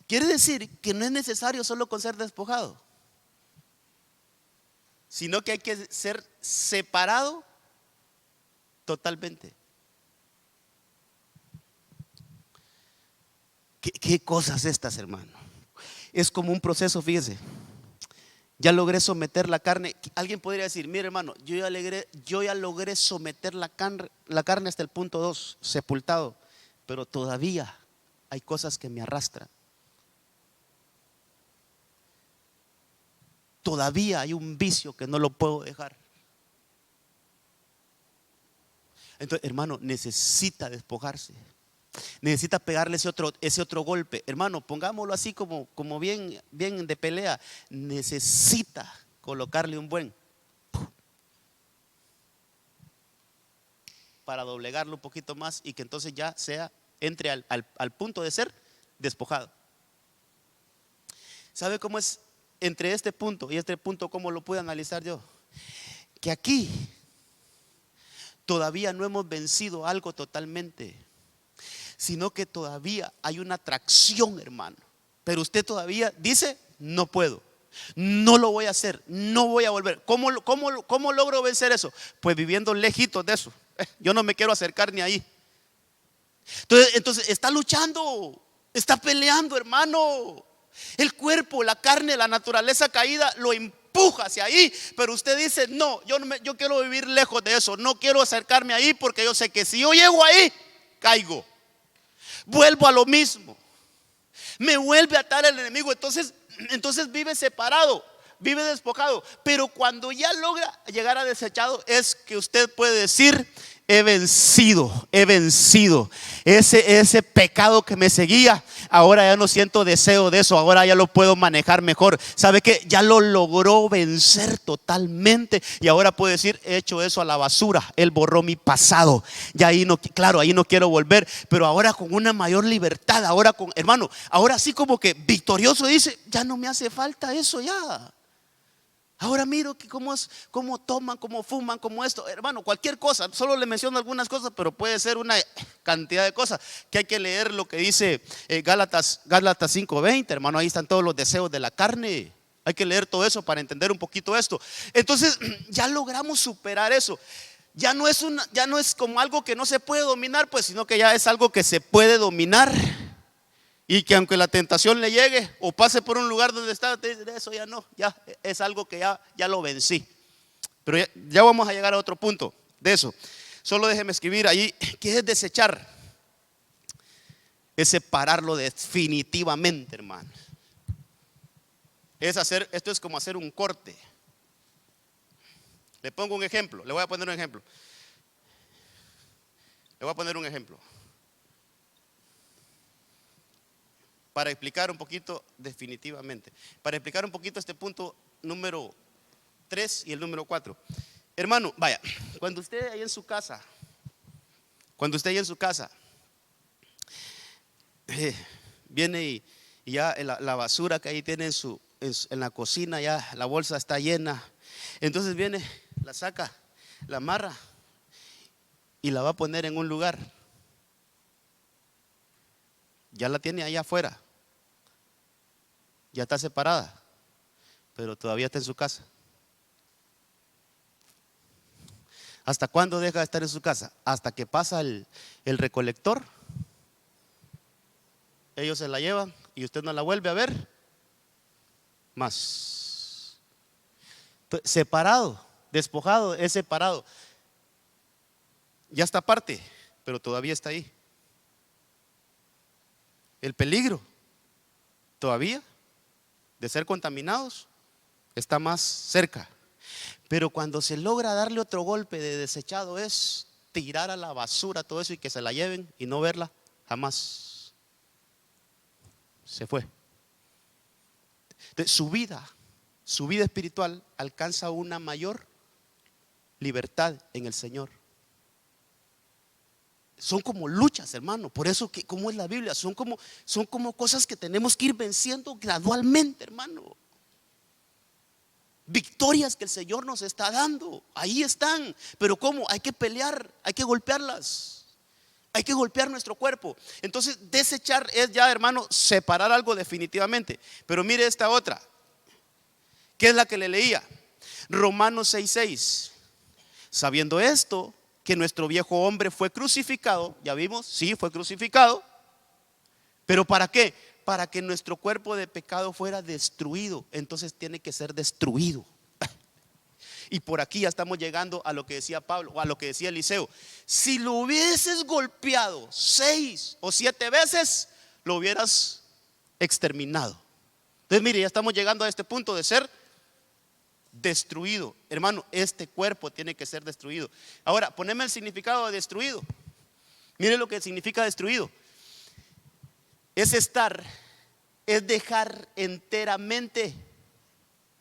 Quiere decir que no es necesario solo con ser despojado, sino que hay que ser separado totalmente. ¿Qué cosas estas, hermano? Es como un proceso, fíjese. Ya logré someter la carne. Alguien podría decir: mire, hermano, yo ya logré someter la carne hasta el punto 2, sepultado, pero todavía hay cosas que me arrastran. Todavía hay un vicio que no lo puedo dejar. Entonces, hermano, necesita despojarse. Necesita pegarle ese otro golpe. Hermano, pongámoslo así como bien de pelea. Necesita colocarle un buen para doblegarlo un poquito más y que entonces ya entre al punto de ser despojado. ¿Sabe cómo es entre este punto y este punto? ¿Cómo lo puedo analizar yo? Que aquí todavía no hemos vencido algo totalmente, sino que todavía hay una atracción, hermano. Pero usted todavía dice: no puedo, no lo voy a hacer, no voy a volver. ¿Cómo logro vencer eso? Pues viviendo lejitos de eso. Yo no me quiero acercar ni ahí. Entonces está luchando, está peleando, hermano. El cuerpo, la carne, la naturaleza caída lo empuja hacia ahí, pero usted dice: no, yo quiero vivir lejos de eso, no quiero acercarme ahí, porque yo sé que si yo llego ahí, caigo. Vuelvo a lo mismo, me vuelve a atar el enemigo. Entonces vive separado, vive despojado. Pero cuando ya logra llegar a desechado, es que usted puede decir: he vencido ese pecado que me seguía. Ahora ya no siento deseo de eso, ahora ya lo puedo manejar mejor. ¿Sabe qué? Ya lo logró vencer totalmente y ahora puedo decir: he hecho eso a la basura, Él borró mi pasado. Ya ahí no, claro, ahí no quiero volver, pero ahora con una mayor libertad, hermano, ahora así como que victorioso, dice: ya no me hace falta eso ya. Ahora miro que cómo toman, cómo fuman, cómo esto, hermano, cualquier cosa. Solo le menciono algunas cosas, pero puede ser una cantidad de cosas que hay que leer. Lo que dice Gálatas 5:20, hermano, ahí están todos los deseos de la carne. Hay que leer todo eso para entender un poquito esto. Entonces ya logramos superar eso. Ya no es como algo que no se puede dominar, pues, sino que ya es algo que se puede dominar. Y que aunque la tentación le llegue o pase por un lugar donde está, eso ya no, ya es algo que ya lo vencí. Pero ya vamos a llegar a otro punto de eso. Solo déjeme escribir ahí: ¿qué es desechar? Es separarlo definitivamente, hermano. Esto es como hacer un corte. Le pongo un ejemplo, le voy a poner un ejemplo. Para explicar un poquito definitivamente, para explicar un poquito este punto número 3 y el número 4. Hermano, vaya, cuando usted ahí en su casa viene y y ya la basura que ahí tiene en la cocina, ya la bolsa está llena. Entonces viene, la saca, la amarra y la va a poner en un lugar. Ya la tiene allá afuera, ya está separada, pero todavía está en su casa. ¿Hasta cuándo deja de estar en su casa? Hasta que pasa el recolector. Ellos se la llevan y usted no la vuelve a ver más. Entonces, separado, despojado, es separado. Ya está aparte, pero todavía está ahí. El peligro todavía de ser contaminados está más cerca. Pero cuando se logra darle otro golpe de desechado, es tirar a la basura todo eso y que se la lleven y no verla jamás. Se fue. Entonces, su vida espiritual alcanza una mayor libertad en el Señor. Son como luchas, hermano. Por eso, como es la Biblia, son como cosas que tenemos que ir venciendo gradualmente, hermano. Victorias que el Señor nos está dando, ahí están. Pero ¿cómo? Hay que pelear, hay que golpearlas, hay que golpear nuestro cuerpo. Entonces, desechar es ya, hermano, separar algo definitivamente. Pero mire esta otra, que es la que le leía, Romanos 6:6. Sabiendo esto, que nuestro viejo hombre fue crucificado. Ya vimos, sí, fue crucificado. ¿Pero para qué? Para que nuestro cuerpo de pecado fuera destruido. Entonces tiene que ser destruido. Y por aquí ya estamos llegando a lo que decía Pablo, o a lo que decía Eliseo. Si lo hubieses golpeado 6 o 7 veces, lo hubieras exterminado. Entonces mire, ya estamos llegando a este punto de ser destruido. Hermano, este cuerpo tiene que ser destruido. Ahora, poneme el significado de destruido. Mire lo que significa destruido. Es dejar enteramente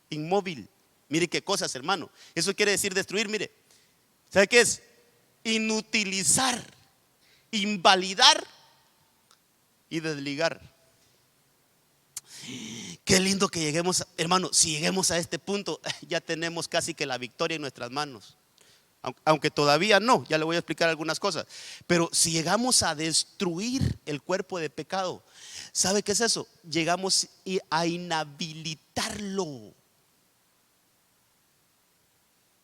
inmóvil. Mire qué cosas, hermano. Eso quiere decir destruir, mire. ¿Sabe qué es? Inutilizar, invalidar y desligar. Qué lindo que lleguemos, hermano. Si lleguemos a este punto, ya tenemos casi que la victoria en nuestras manos. Aunque todavía no, ya le voy a explicar algunas cosas. Pero si llegamos a destruir el cuerpo de pecado, ¿sabe qué es eso? Llegamos a inhabilitarlo.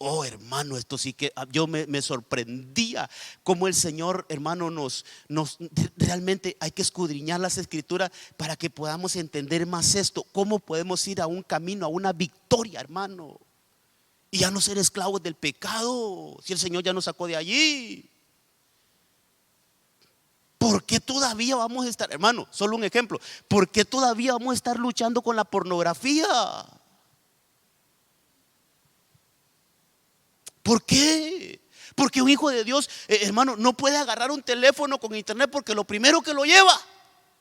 Oh, hermano, esto sí que yo me sorprendía cómo el Señor, hermano, nos realmente hay que escudriñar las escrituras para que podamos entender más esto. Cómo podemos ir a un camino, a una victoria, hermano, y ya no ser esclavos del pecado, si el Señor ya nos sacó de allí. ¿Por qué todavía vamos a estar, hermano? Solo un ejemplo. ¿Por qué todavía vamos a estar luchando con la pornografía? ¿Por qué? Porque un hijo de Dios, hermano, no puede agarrar un teléfono con internet porque lo primero que lo lleva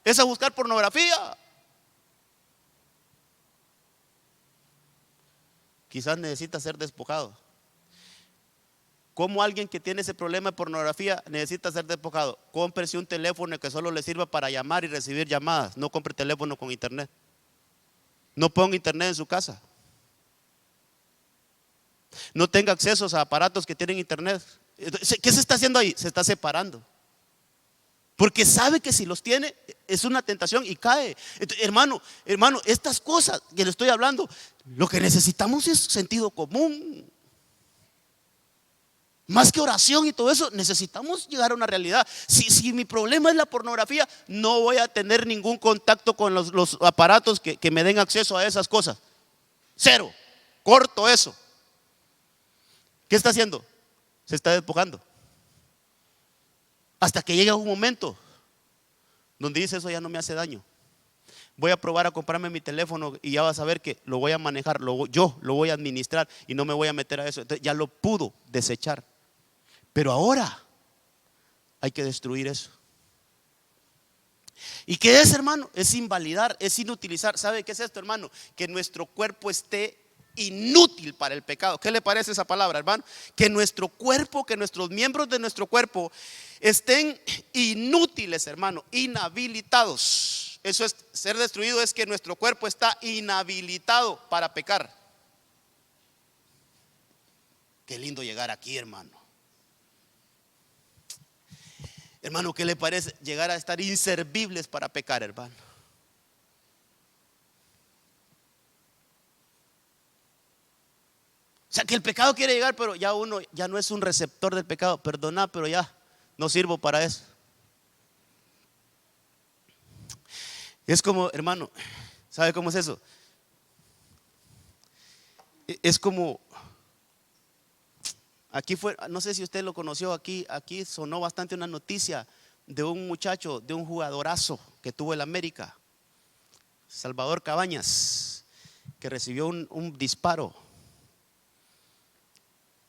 es a buscar pornografía. Quizás necesita ser despojado. ¿Cómo alguien que tiene ese problema de pornografía necesita ser despojado? Cómprese un teléfono que solo le sirva para llamar y recibir llamadas. No compre teléfono con internet. No ponga internet en su casa. No tenga accesos a aparatos que tienen internet. ¿Qué se está haciendo ahí? Se está separando. Porque sabe que si los tiene es una tentación y cae. Entonces, hermano, estas cosas que le estoy hablando, lo que necesitamos es sentido común. Más que oración y todo eso, necesitamos llegar a una realidad. Si mi problema es la pornografía, no voy a tener ningún contacto con los aparatos que me den acceso a esas cosas. Cero, corto eso. ¿Qué está haciendo? Se está despojando. Hasta que llega un momento donde dice: eso ya no me hace daño. Voy a probar a comprarme mi teléfono y ya vas a ver que lo voy a manejar, yo lo voy a administrar y no me voy a meter a eso. Entonces ya lo pudo desechar. Pero ahora hay que destruir eso. ¿Y qué es, hermano? Es invalidar, es inutilizar. ¿Sabe qué es esto, hermano? Que nuestro cuerpo esté inútil para el pecado. ¿Qué le parece esa palabra, hermano? Que nuestro cuerpo, que nuestros miembros de nuestro cuerpo estén inútiles, hermano, inhabilitados. Eso es ser destruido, es que nuestro cuerpo está inhabilitado para pecar. Qué lindo llegar aquí, hermano. Hermano, ¿qué le parece llegar a estar inservibles para pecar, hermano? O sea, que el pecado quiere llegar, pero ya uno ya no es un receptor del pecado. Perdona, pero ya no sirvo para eso. Es como, hermano, ¿sabe cómo es eso? Es como, aquí fue, no sé si usted lo conoció, aquí sonó bastante una noticia de un muchacho, de un jugadorazo que tuvo el América, Salvador Cabañas, que recibió un disparo.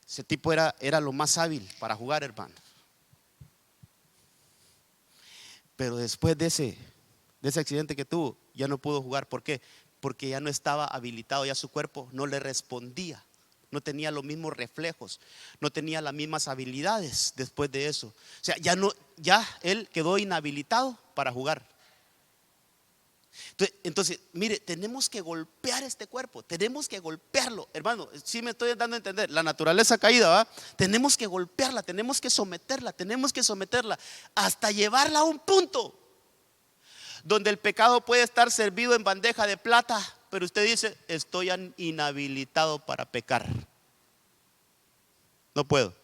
Ese tipo era lo más hábil para jugar, hermano. Pero después de ese accidente que tuvo, ya no pudo jugar. ¿Por qué? Porque ya no estaba habilitado, ya su cuerpo no le respondía. No tenía los mismos reflejos, no tenía las mismas habilidades después de eso. O sea, ya él quedó inhabilitado para jugar. Entonces, mire, tenemos que golpear este cuerpo, tenemos que golpearlo, hermano. Si me estoy dando a entender, la naturaleza caída, ¿va? Tenemos que golpearla, tenemos que someterla hasta llevarla a un punto donde el pecado puede estar servido en bandeja de plata, pero usted dice: estoy inhabilitado para pecar, no puedo.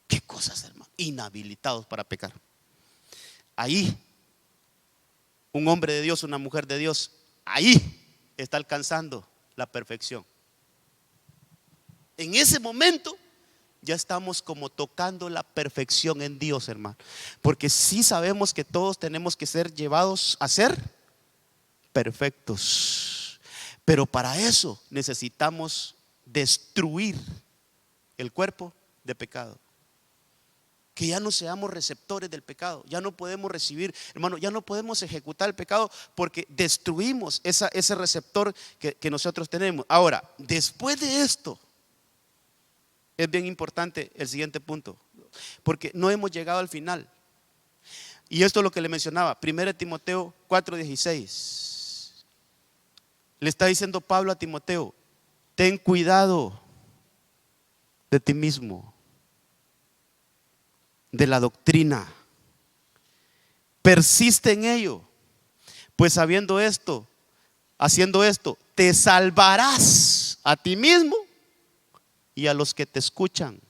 ¿Qué cosas, hermano? Inhabilitados para pecar. Ahí un hombre de Dios, una mujer de Dios, ahí está alcanzando la perfección. En ese momento ya estamos como tocando la perfección en Dios, hermano. Porque sí sabemos que todos tenemos que ser llevados a ser perfectos. Pero para eso necesitamos destruir el cuerpo de pecado. Que ya no seamos receptores del pecado. Ya no podemos recibir, hermano, ya no podemos ejecutar el pecado porque destruimos ese receptor que nosotros tenemos. Ahora, después de esto, es bien importante el siguiente punto, porque no hemos llegado al final. Y esto es lo que le mencionaba, 1 Timoteo 4:16. Le está diciendo Pablo a Timoteo: ten cuidado de ti mismo, de la doctrina, persiste en ello, pues haciendo esto, te salvarás a ti mismo y a los que te escuchan.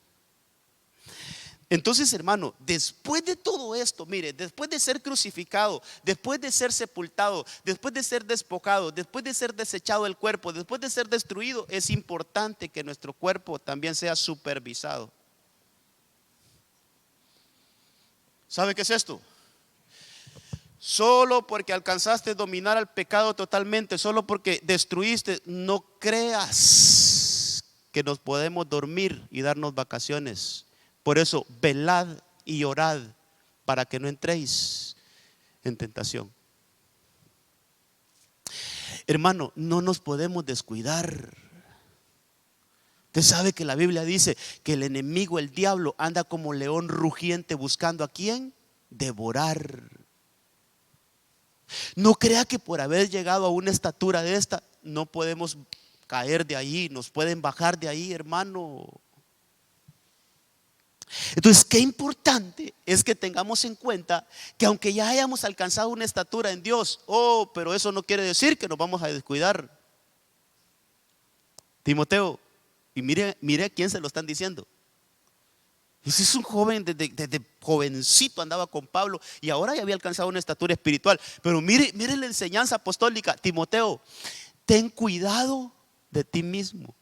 Entonces, hermano, después de todo esto, mire, después de ser crucificado, después de ser sepultado, después de ser despojado, después de ser desechado el cuerpo, después de ser destruido, es importante que nuestro cuerpo también sea supervisado. ¿Sabe qué es esto? Solo porque alcanzaste a dominar al pecado totalmente, solo porque destruiste, no creas que nos podemos dormir y darnos vacaciones. Por eso, velad y orad para que no entréis en tentación. Hermano, no nos podemos descuidar. Usted sabe que la Biblia dice que el enemigo, el diablo, anda como león rugiente buscando a quién devorar. No crea que por haber llegado a una estatura de esta no podemos caer de ahí, nos pueden bajar de ahí, hermano. Entonces, qué importante es que tengamos en cuenta que aunque ya hayamos alcanzado una estatura en Dios, pero eso no quiere decir que nos vamos a descuidar. Timoteo, y mire a quién se lo están diciendo. Ese es un joven, desde jovencito andaba con Pablo y ahora ya había alcanzado una estatura espiritual. Pero mire la enseñanza apostólica. Timoteo, ten cuidado de ti mismo.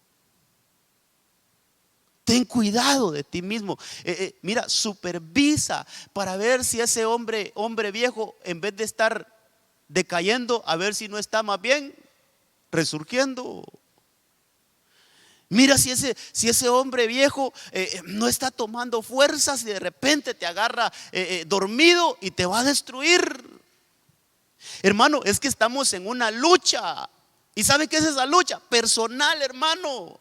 Ten cuidado de ti mismo. Mira, supervisa para ver si ese hombre viejo, en vez de estar decayendo, a ver si no está más bien resurgiendo. Mira si ese hombre viejo no está tomando fuerzas y de repente te agarra dormido y te va a destruir. Hermano, es que estamos en una lucha. ¿Y sabe qué es esa lucha? Personal, hermano.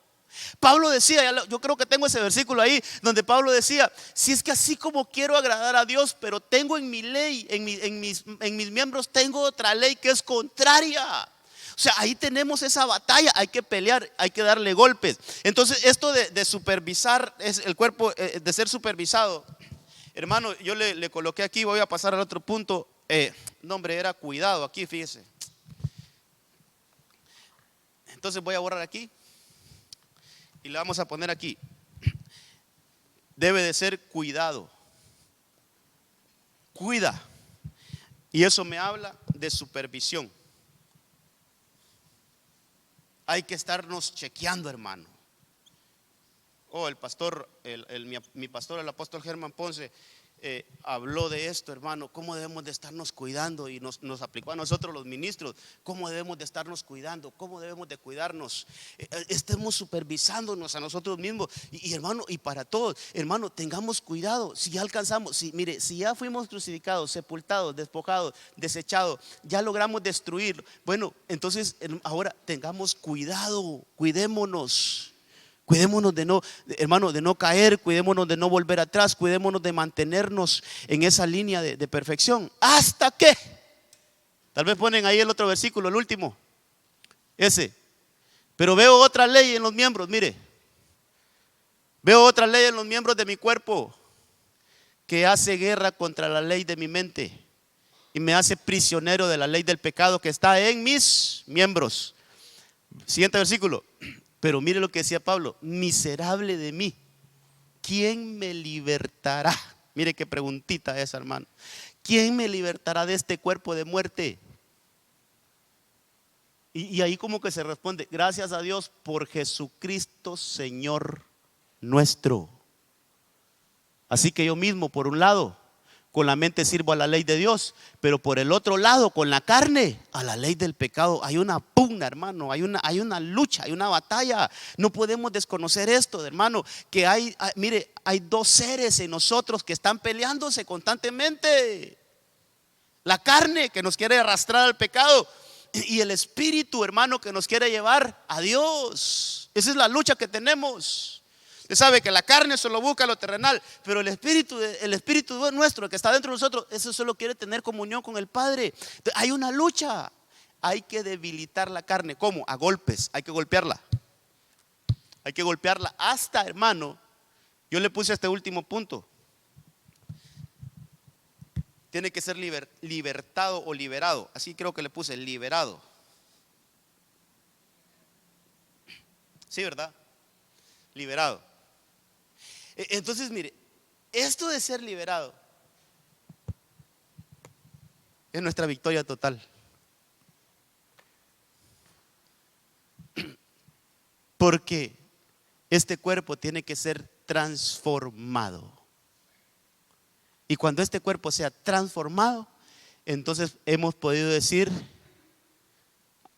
Pablo decía, yo creo que tengo ese versículo ahí, donde Pablo decía: si es que así como quiero agradar a Dios, pero tengo en mi ley, en mis miembros tengo otra ley que es contraria. O sea, ahí tenemos esa batalla, hay que pelear, hay que darle golpes. Entonces, esto de supervisar, es el cuerpo, de ser supervisado. Hermano, yo le coloqué aquí, voy a pasar al otro punto. No, hombre, era cuidado aquí, fíjese. Entonces voy a borrar aquí y le vamos a poner aquí: debe de ser cuidado. Cuida. Y eso me habla de supervisión. Hay que estarnos chequeando, hermano. El pastor, mi pastor, el apóstol Germán Ponce, habló de esto, hermano. Cómo debemos de estarnos cuidando, y nos aplicó a nosotros los ministros. Cómo debemos de estarnos cuidando, cómo debemos de cuidarnos. Estemos supervisándonos a nosotros mismos. Y hermano, y para todos, hermano, tengamos cuidado. Si ya alcanzamos, mire, si ya fuimos crucificados, sepultados, despojados, desechados, ya logramos destruir, bueno, entonces ahora tengamos cuidado, cuidémonos. Cuidémonos de no, hermano, de no caer, cuidémonos de no volver atrás, cuidémonos de mantenernos en esa línea de perfección. ¿Hasta qué? Tal vez ponen ahí el otro versículo, el último, ese. Pero veo otra ley en los miembros, mire. Veo otra ley en los miembros de mi cuerpo, que hace guerra contra la ley de mi mente y me hace prisionero de la ley del pecado que está en mis miembros. Siguiente versículo. Pero mire lo que decía Pablo: miserable de mí, ¿quién me libertará? Mire qué preguntita esa, hermano. ¿Quién me libertará de este cuerpo de muerte? Y ahí como que se responde: gracias a Dios por Jesucristo Señor nuestro. Así que yo mismo, por un lado, con la mente sirvo a la ley de Dios, pero por el otro lado, con la carne, a la ley del pecado. Hay una pugna, hermano, hay una lucha, hay una batalla. No podemos desconocer esto, hermano, que mire, hay dos seres en nosotros que están peleándose constantemente: la carne, que nos quiere arrastrar al pecado, y el espíritu, hermano, que nos quiere llevar a Dios. Esa es la lucha que tenemos. Usted sabe que la carne solo busca lo terrenal, pero el espíritu nuestro, que está dentro de nosotros, eso solo quiere tener comunión con el Padre. Entonces, hay una lucha. Hay que debilitar la carne. ¿Cómo? A golpes. Hay que golpearla. Hay que golpearla hasta, hermano, yo le puse este último punto: tiene que ser libertado o liberado. Así creo que le puse, liberado. Sí, ¿verdad? Liberado. Entonces, mire, esto de ser liberado es nuestra victoria total. Porque este cuerpo tiene que ser transformado. Y cuando este cuerpo sea transformado, entonces hemos podido decir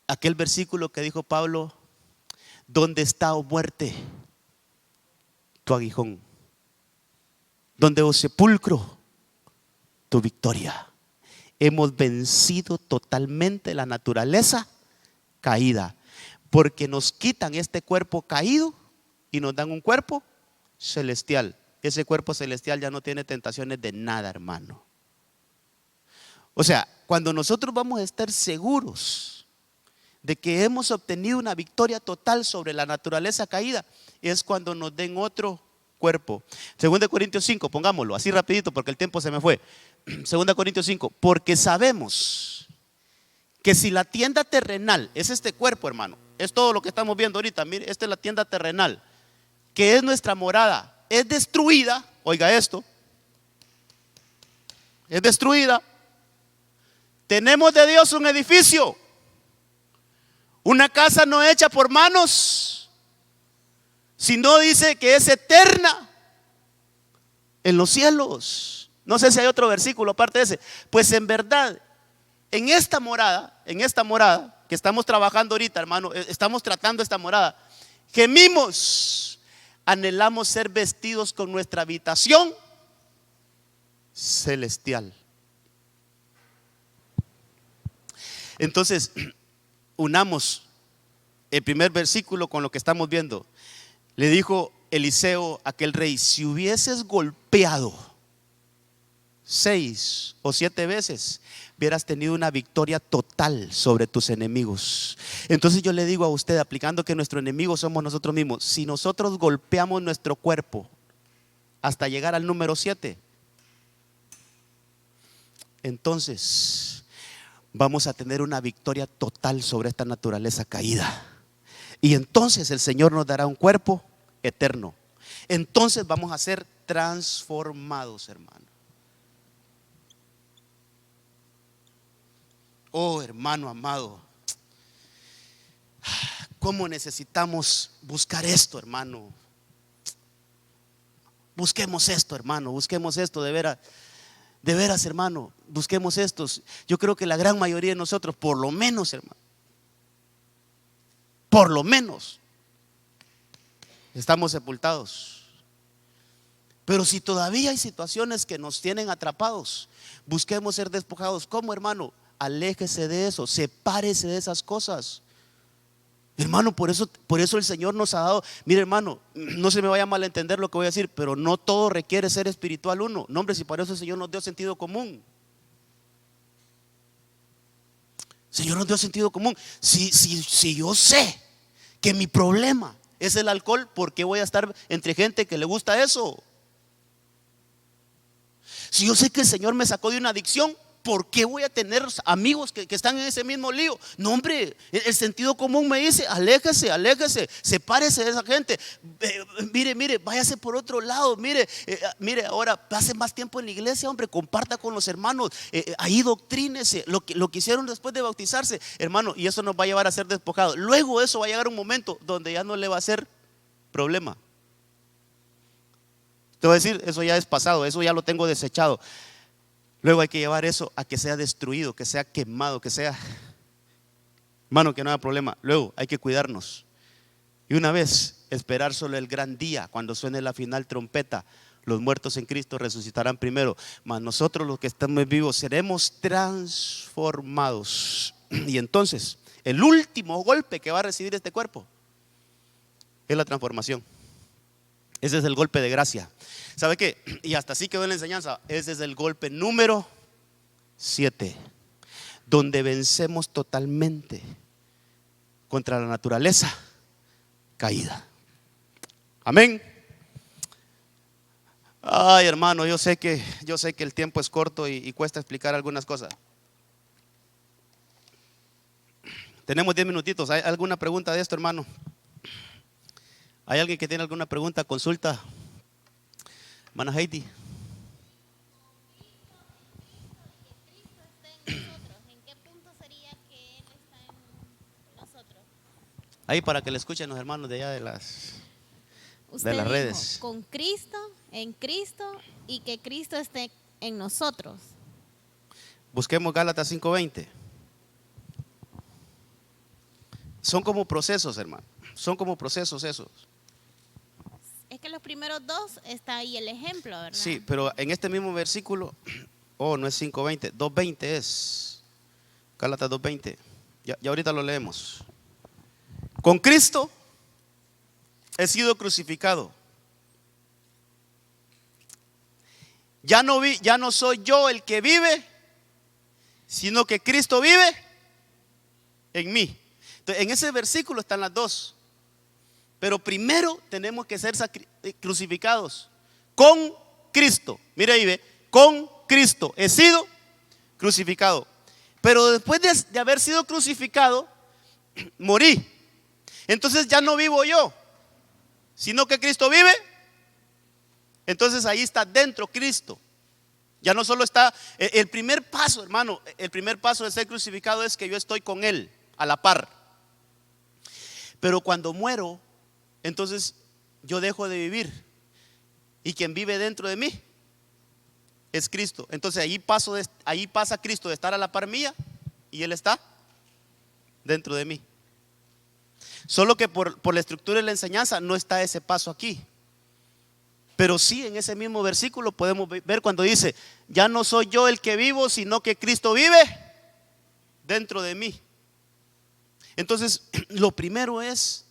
aquel versículo que dijo Pablo: ¿dónde está, oh muerte, tu aguijón? ¿Dónde, oh sepulcro, tu victoria? Hemos vencido totalmente la naturaleza caída, porque nos quitan este cuerpo caído y nos dan un cuerpo celestial. Ese cuerpo celestial ya no tiene tentaciones de nada, hermano. O sea, cuando nosotros vamos a estar seguros de que hemos obtenido una victoria total sobre la naturaleza caída, es cuando nos den otro cuerpo. 2 Corintios 5, pongámoslo así rapidito porque el tiempo se me fue. 2 Corintios 5, porque sabemos que si la tienda terrenal, es este cuerpo, hermano, es todo lo que estamos viendo ahorita, mire, esta es la tienda terrenal, que es nuestra morada, es destruida. Oiga esto: es destruida. Tenemos de Dios un edificio, una casa no hecha por manos, sino dice que es eterna en los cielos. No sé si hay otro versículo aparte de ese. Pues en verdad, en esta morada que estamos trabajando ahorita, hermano, estamos tratando esta morada, gemimos, anhelamos ser vestidos con nuestra habitación celestial. Entonces, unamos el primer versículo con lo que estamos viendo. Le dijo Eliseo a aquel rey: si hubieses golpeado 6 o 7 veces, hubieras tenido una victoria total sobre tus enemigos. Entonces yo le digo a usted, aplicando que nuestro enemigo somos nosotros mismos, si nosotros golpeamos nuestro cuerpo hasta llegar al número 7, entonces vamos a tener una victoria total sobre esta naturaleza caída. Y entonces el Señor nos dará un cuerpo eterno. Entonces vamos a ser transformados, hermano. Oh, hermano amado, ¿cómo necesitamos buscar esto, hermano? Busquemos esto, hermano, busquemos esto de veras, hermano, busquemos estos. Yo creo que la gran mayoría de nosotros, por lo menos, hermano, por lo menos, estamos sepultados. Pero si todavía hay situaciones que nos tienen atrapados, busquemos ser despojados. ¿Cómo, hermano? Aléjese de eso, sepárese de esas cosas. Hermano, por eso el Señor nos ha dado. Mire, hermano, no se me vaya a malentender lo que voy a decir, pero no todo requiere ser espiritual uno. No, hombre, si para eso el Señor nos dio sentido común. El Señor nos dio sentido común. Si yo sé que mi problema es el alcohol, ¿por qué voy a estar entre gente que le gusta eso? Si yo sé que el Señor me sacó de una adicción, ¿por qué voy a tener amigos que están en ese mismo lío? No, hombre, el sentido común me dice: aléjese, sepárese de esa gente. Mire, váyase por otro lado. Mire, ahora pase más tiempo en la iglesia, hombre, comparta con los hermanos, ahí doctrínese lo que hicieron después de bautizarse, hermano, y eso nos va a llevar a ser despojados. Luego eso va a llegar un momento donde ya no le va a ser problema. Te voy a decir, eso ya es pasado, eso ya lo tengo desechado. Luego hay que llevar eso a que sea destruido, que sea quemado, que sea, hermano, que no haya problema. Luego hay que cuidarnos. Y una vez, esperar solo el gran día, cuando suene la final trompeta. Los muertos en Cristo resucitarán primero, mas nosotros los que estamos vivos seremos transformados. Y entonces, el último golpe que va a recibir este cuerpo es la transformación. Ese es el golpe de gracia. ¿Sabe qué? Y hasta así quedó en la enseñanza. Ese es el golpe número 7, donde vencemos totalmente contra la naturaleza caída. Amén. Ay, hermano, yo sé que el tiempo es corto y cuesta explicar algunas cosas. Tenemos 10 minutitos. ¿Hay alguna pregunta de esto, hermano? ¿Hay alguien que tiene alguna pregunta, consulta? Hermana Heidi. ¿En qué punto sería que Él está en nosotros? Ahí para que le escuchen los hermanos de allá de las redes. Con Cristo, en Cristo, y que Cristo esté en nosotros. Busquemos Gálatas 5:20. Son como procesos, hermano. Son como procesos esos. Es que los primeros dos está ahí el ejemplo, ¿verdad? Sí, pero en este mismo versículo, no es 5:20, 2:20 es. Gálatas 2:20. Ya ahorita lo leemos. Con Cristo he sido crucificado. Ya no soy yo el que vive, sino que Cristo vive en mí. Entonces, en ese versículo están las dos. Pero primero tenemos que ser crucificados con Cristo. Mire ahí, ve, con Cristo he sido crucificado. Pero después de haber sido crucificado, morí. Entonces ya no vivo yo, sino que Cristo vive. Entonces ahí está dentro Cristo. Ya no solo está, el primer paso, hermano, el primer paso de ser crucificado es que yo estoy con Él a la par. Pero cuando muero, entonces yo dejo de vivir y quien vive dentro de mí es Cristo. Entonces ahí pasa Cristo de estar a la par mía y Él está dentro de mí. Solo que por la estructura de la enseñanza no está ese paso aquí. Pero sí, en ese mismo versículo podemos ver cuando dice: ya no soy yo el que vivo, sino que Cristo vive dentro de mí. Entonces, lo primero es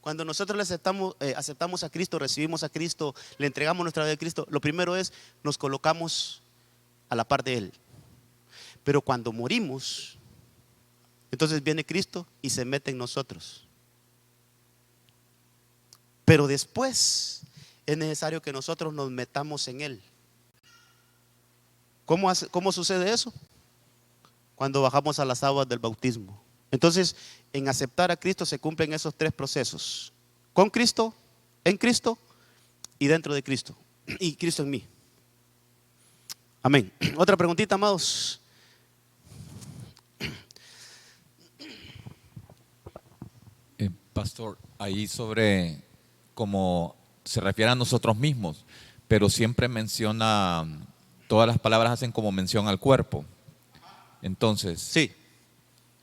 Cuando nosotros le aceptamos a Cristo, recibimos a Cristo, le entregamos nuestra vida a Cristo, lo primero es nos colocamos a la par de Él. Pero cuando morimos, entonces viene Cristo y se mete en nosotros. Pero después es necesario que nosotros nos metamos en Él. ¿Cómo sucede eso? Cuando bajamos a las aguas del bautismo. Entonces, en aceptar a Cristo se cumplen esos tres procesos: con Cristo, en Cristo y dentro de Cristo. Y Cristo en mí. Amén. Otra preguntita, amados. Pastor, ahí sobre cómo se refiere a nosotros mismos, pero siempre menciona, todas las palabras hacen como mención al cuerpo. Entonces, Sí.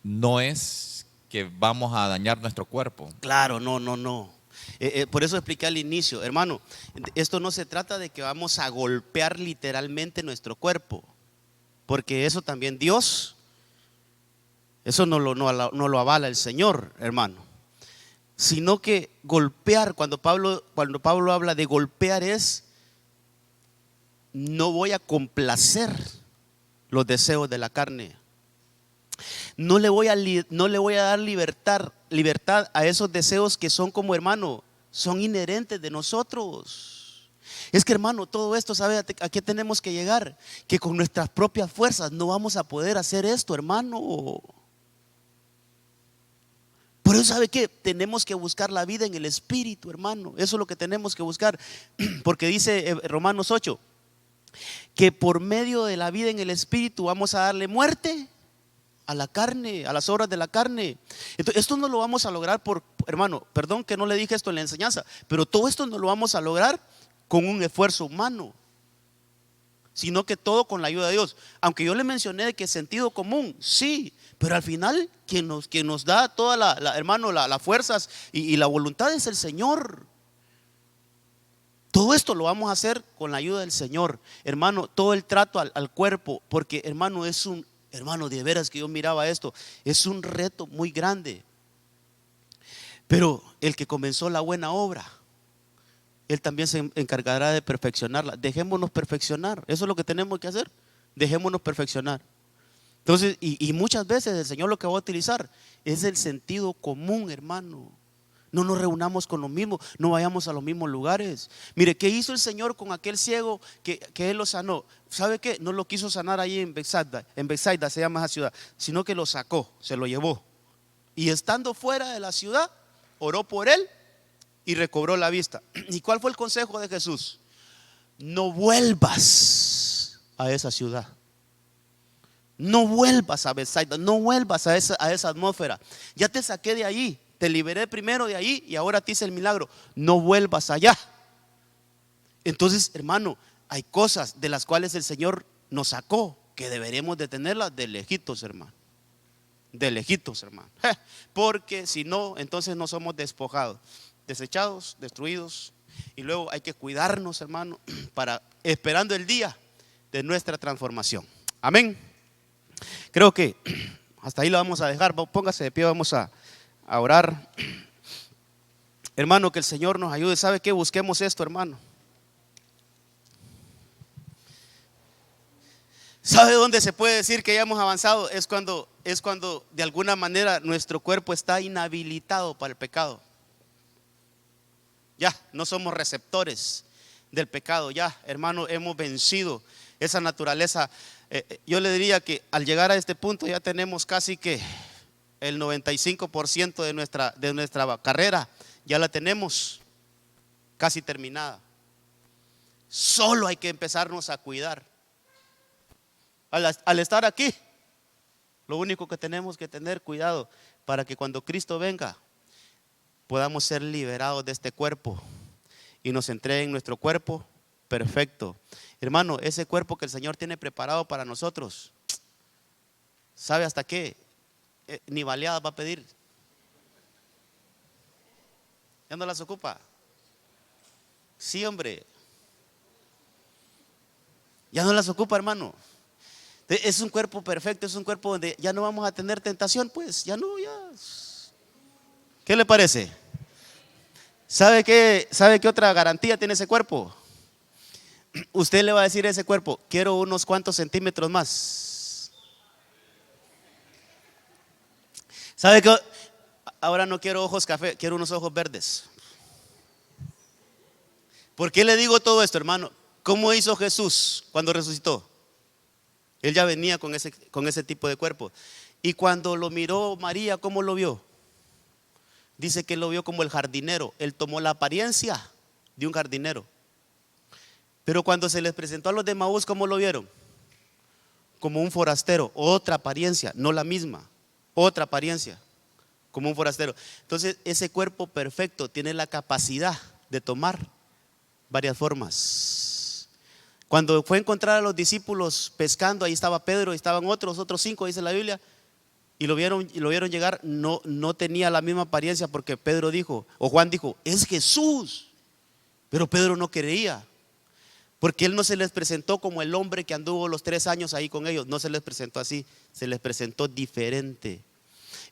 no es que vamos a dañar nuestro cuerpo. Claro, no. Por eso expliqué al inicio, hermano, esto no se trata de que vamos a golpear literalmente nuestro cuerpo, porque eso también Dios, eso no lo avala el Señor, hermano. Sino que golpear, cuando Pablo habla de golpear, es: no voy a complacer los deseos de la carne. No le voy a dar libertad a esos deseos que son, como hermano, son inherentes de nosotros. Es que, hermano, todo esto, ¿sabe a qué tenemos que llegar? Que con nuestras propias fuerzas no vamos a poder hacer esto, hermano. Por eso, ¿sabe qué? Tenemos que buscar la vida en el Espíritu, hermano. Eso es lo que tenemos que buscar. Porque dice Romanos 8 que por medio de la vida en el Espíritu vamos a darle muerte a la carne, a las obras de la carne. Entonces, esto no lo vamos a lograr hermano, perdón que no le dije esto en la enseñanza, pero todo esto no lo vamos a lograr con un esfuerzo humano, sino que todo con la ayuda de Dios. Aunque yo le mencioné que sentido común, sí, pero al final quien nos da toda las fuerzas y la voluntad es el Señor. Todo esto lo vamos a hacer con la ayuda del Señor, hermano. Todo el trato al cuerpo, porque, hermano, hermano, de veras que yo miraba esto, es un reto muy grande. Pero el que comenzó la buena obra, Él también se encargará de perfeccionarla. Dejémonos perfeccionar, eso es lo que tenemos que hacer. Dejémonos perfeccionar. Entonces, y muchas veces el Señor lo que va a utilizar es el sentido común, hermano. No nos reunamos con los mismos, no vayamos a los mismos lugares. Mire, ¿qué hizo el Señor con aquel ciego que Él lo sanó? ¿Sabe qué? No lo quiso sanar ahí en Bethsaida se llama esa ciudad, sino que lo sacó, se lo llevó. Y estando fuera de la ciudad, oró por él y recobró la vista. ¿Y cuál fue el consejo de Jesús? No vuelvas a esa ciudad. No vuelvas a Bethsaida, no vuelvas a esa atmósfera. Ya te saqué de ahí, te liberé primero de ahí y ahora te hice el milagro. No vuelvas allá. Entonces, hermano, hay cosas de las cuales el Señor nos sacó que deberemos de tenerlas de lejitos, hermano. De lejitos, hermano. Porque si no, entonces no somos despojados, desechados, destruidos. Y luego hay que cuidarnos, hermano, esperando el día de nuestra transformación. Amén. Creo que hasta ahí lo vamos a dejar. Póngase de pie, vamos a orar. Hermano, que el Señor nos ayude. ¿Sabe qué? Busquemos esto, hermano. ¿Sabe dónde se puede decir que ya hemos avanzado? Es cuando de alguna manera nuestro cuerpo está inhabilitado para el pecado. Ya no somos receptores del pecado. Ya, hermano, hemos vencido esa naturaleza. Yo le diría que al llegar a este punto ya tenemos casi que el 95% de nuestra carrera ya la tenemos casi terminada. Solo hay que empezarnos a cuidar. Al estar aquí, lo único que tenemos que tener cuidado para que cuando Cristo venga podamos ser liberados de este cuerpo y nos entreguen nuestro cuerpo perfecto. Hermano, ese cuerpo que el Señor tiene preparado para nosotros, ¿sabe hasta qué? Ni baleadas va a pedir. ¿Ya no las ocupa? Sí, hombre. Ya no las ocupa, hermano. Es un cuerpo perfecto, es un cuerpo donde ya no vamos a tener tentación, pues, ya no, ya. ¿Qué le parece? ¿Sabe qué otra garantía tiene ese cuerpo? Usted le va a decir a ese cuerpo: quiero unos cuantos centímetros más. ¿Sabe qué? Ahora no quiero ojos café, quiero unos ojos verdes. ¿Por qué le digo todo esto, hermano? ¿Cómo hizo Jesús cuando resucitó? Él ya venía con ese tipo de cuerpo. Y cuando lo miró María, ¿cómo lo vio? Dice que lo vio como el jardinero. Él tomó la apariencia de un jardinero. Pero cuando se les presentó a los de Maús, ¿cómo lo vieron? Como un forastero. Otra apariencia, no la misma. Otra apariencia, como un forastero. Entonces ese cuerpo perfecto tiene la capacidad de tomar varias formas. Cuando fue a encontrar a los discípulos pescando, ahí estaba Pedro, y estaban otros 5, dice la Biblia. Y lo vieron llegar. No tenía la misma apariencia, porque Pedro dijo, o Juan dijo: es Jesús. Pero Pedro no creía, porque él no se les presentó como el hombre que anduvo los 3 años ahí con ellos. No se les presentó así, se les presentó diferente.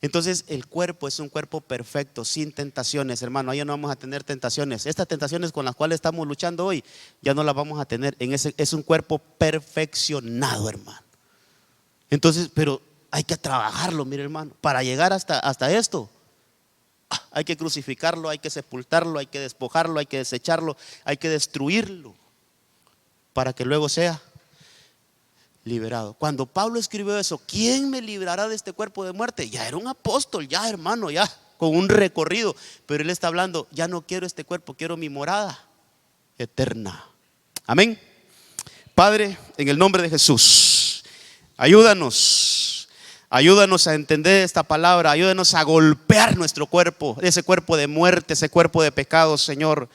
Entonces el cuerpo es un cuerpo perfecto, sin tentaciones, hermano. Ahí no vamos a tener tentaciones. Estas tentaciones con las cuales estamos luchando hoy, ya no las vamos a tener. Es un cuerpo perfeccionado, hermano. Entonces, pero hay que trabajarlo, mire, hermano, para llegar hasta esto. Hay que crucificarlo, hay que sepultarlo, hay que despojarlo, hay que desecharlo, hay que destruirlo, para que luego sea liberado. Cuando Pablo escribió eso: ¿quién me librará de este cuerpo de muerte? Ya era un apóstol, ya, hermano, ya con un recorrido. Pero él está hablando: ya no quiero este cuerpo, quiero mi morada eterna. Amén. Padre, en el nombre de Jesús, ayúdanos a entender esta palabra. Ayúdanos a golpear nuestro cuerpo, ese cuerpo de muerte, ese cuerpo de pecado, Señor.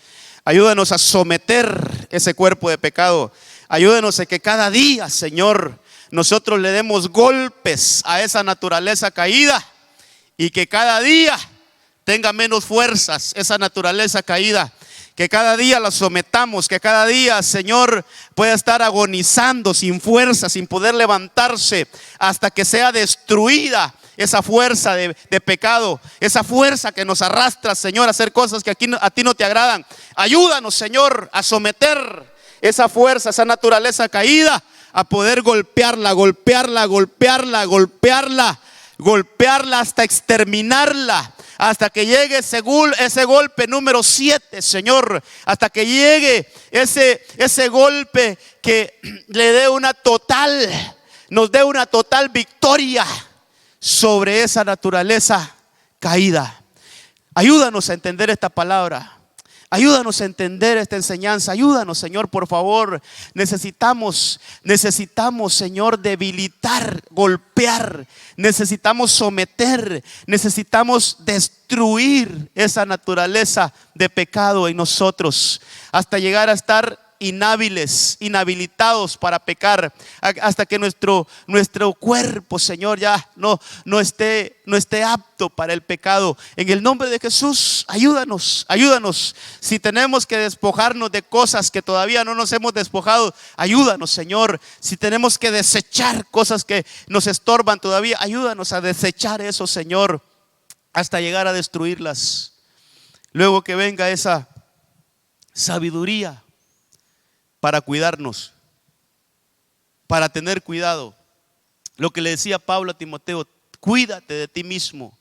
Ayúdanos a someter ese cuerpo de pecado. Ayúdanos a que cada día, Señor, nosotros le demos golpes a esa naturaleza caída, y que cada día tenga menos fuerzas esa naturaleza caída. Que cada día la sometamos, que cada día, Señor, pueda estar agonizando sin fuerza, sin poder levantarse, hasta que sea destruida esa fuerza de pecado, esa fuerza que nos arrastra, Señor, a hacer cosas que a ti no te agradan. Ayúdanos, Señor, a someter esa fuerza, esa naturaleza caída, a poder golpearla hasta exterminarla, hasta que llegue ese golpe número 7, Señor, hasta que llegue ese golpe que nos dé una total victoria sobre esa naturaleza caída. Ayúdanos a entender esta palabra. Ayúdanos a entender esta enseñanza. Ayúdanos, Señor, por favor. Necesitamos, Señor, debilitar, golpear. Necesitamos someter. Necesitamos destruir esa naturaleza de pecado en nosotros, hasta llegar a estar inhabilitados para pecar, hasta que nuestro cuerpo, Señor, ya no esté apto para el pecado. En el nombre de Jesús, ayúdanos. Si tenemos que despojarnos de cosas que todavía no nos hemos despojado, ayúdanos, Señor. Si tenemos que desechar cosas que nos estorban todavía, ayúdanos a desechar eso, Señor, hasta llegar a destruirlas. Luego que venga esa sabiduría para cuidarnos, para tener cuidado. Lo que le decía Pablo a Timoteo: cuídate de ti mismo,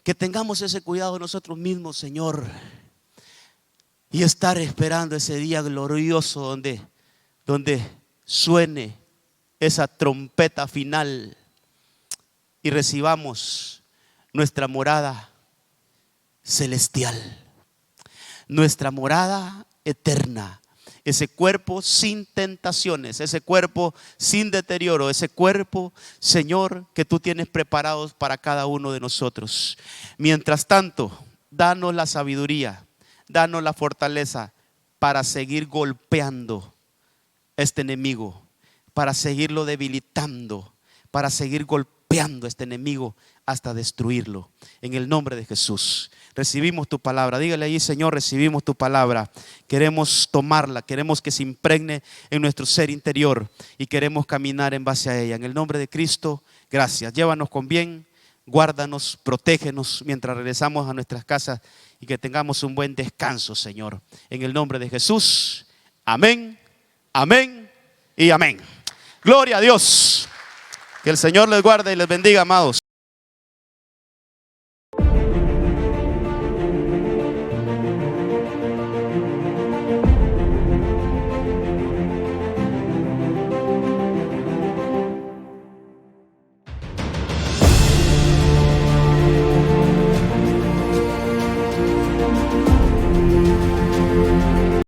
que tengamos ese cuidado nosotros mismos, Señor, y estar esperando ese día glorioso donde suene esa trompeta final y recibamos nuestra morada celestial, nuestra morada eterna, ese cuerpo sin tentaciones, ese cuerpo sin deterioro, ese cuerpo, Señor, que tú tienes preparados para cada uno de nosotros. Mientras tanto, danos la sabiduría, danos la fortaleza para seguir golpeando a este enemigo, para seguirlo debilitando, para seguir golpeando a este enemigo hasta destruirlo. En el nombre de Jesús recibimos tu palabra. Dígale ahí: Señor, recibimos tu palabra. Queremos tomarla, queremos que se impregne en nuestro ser interior y queremos caminar en base a ella. En el nombre de Cristo, gracias. Llévanos con bien. Guárdanos, protégenos mientras regresamos a nuestras casas y que tengamos un buen descanso, Señor. En el nombre de Jesús. Amén, amén y amén. Gloria a Dios. Que el Señor les guarde y les bendiga, amados.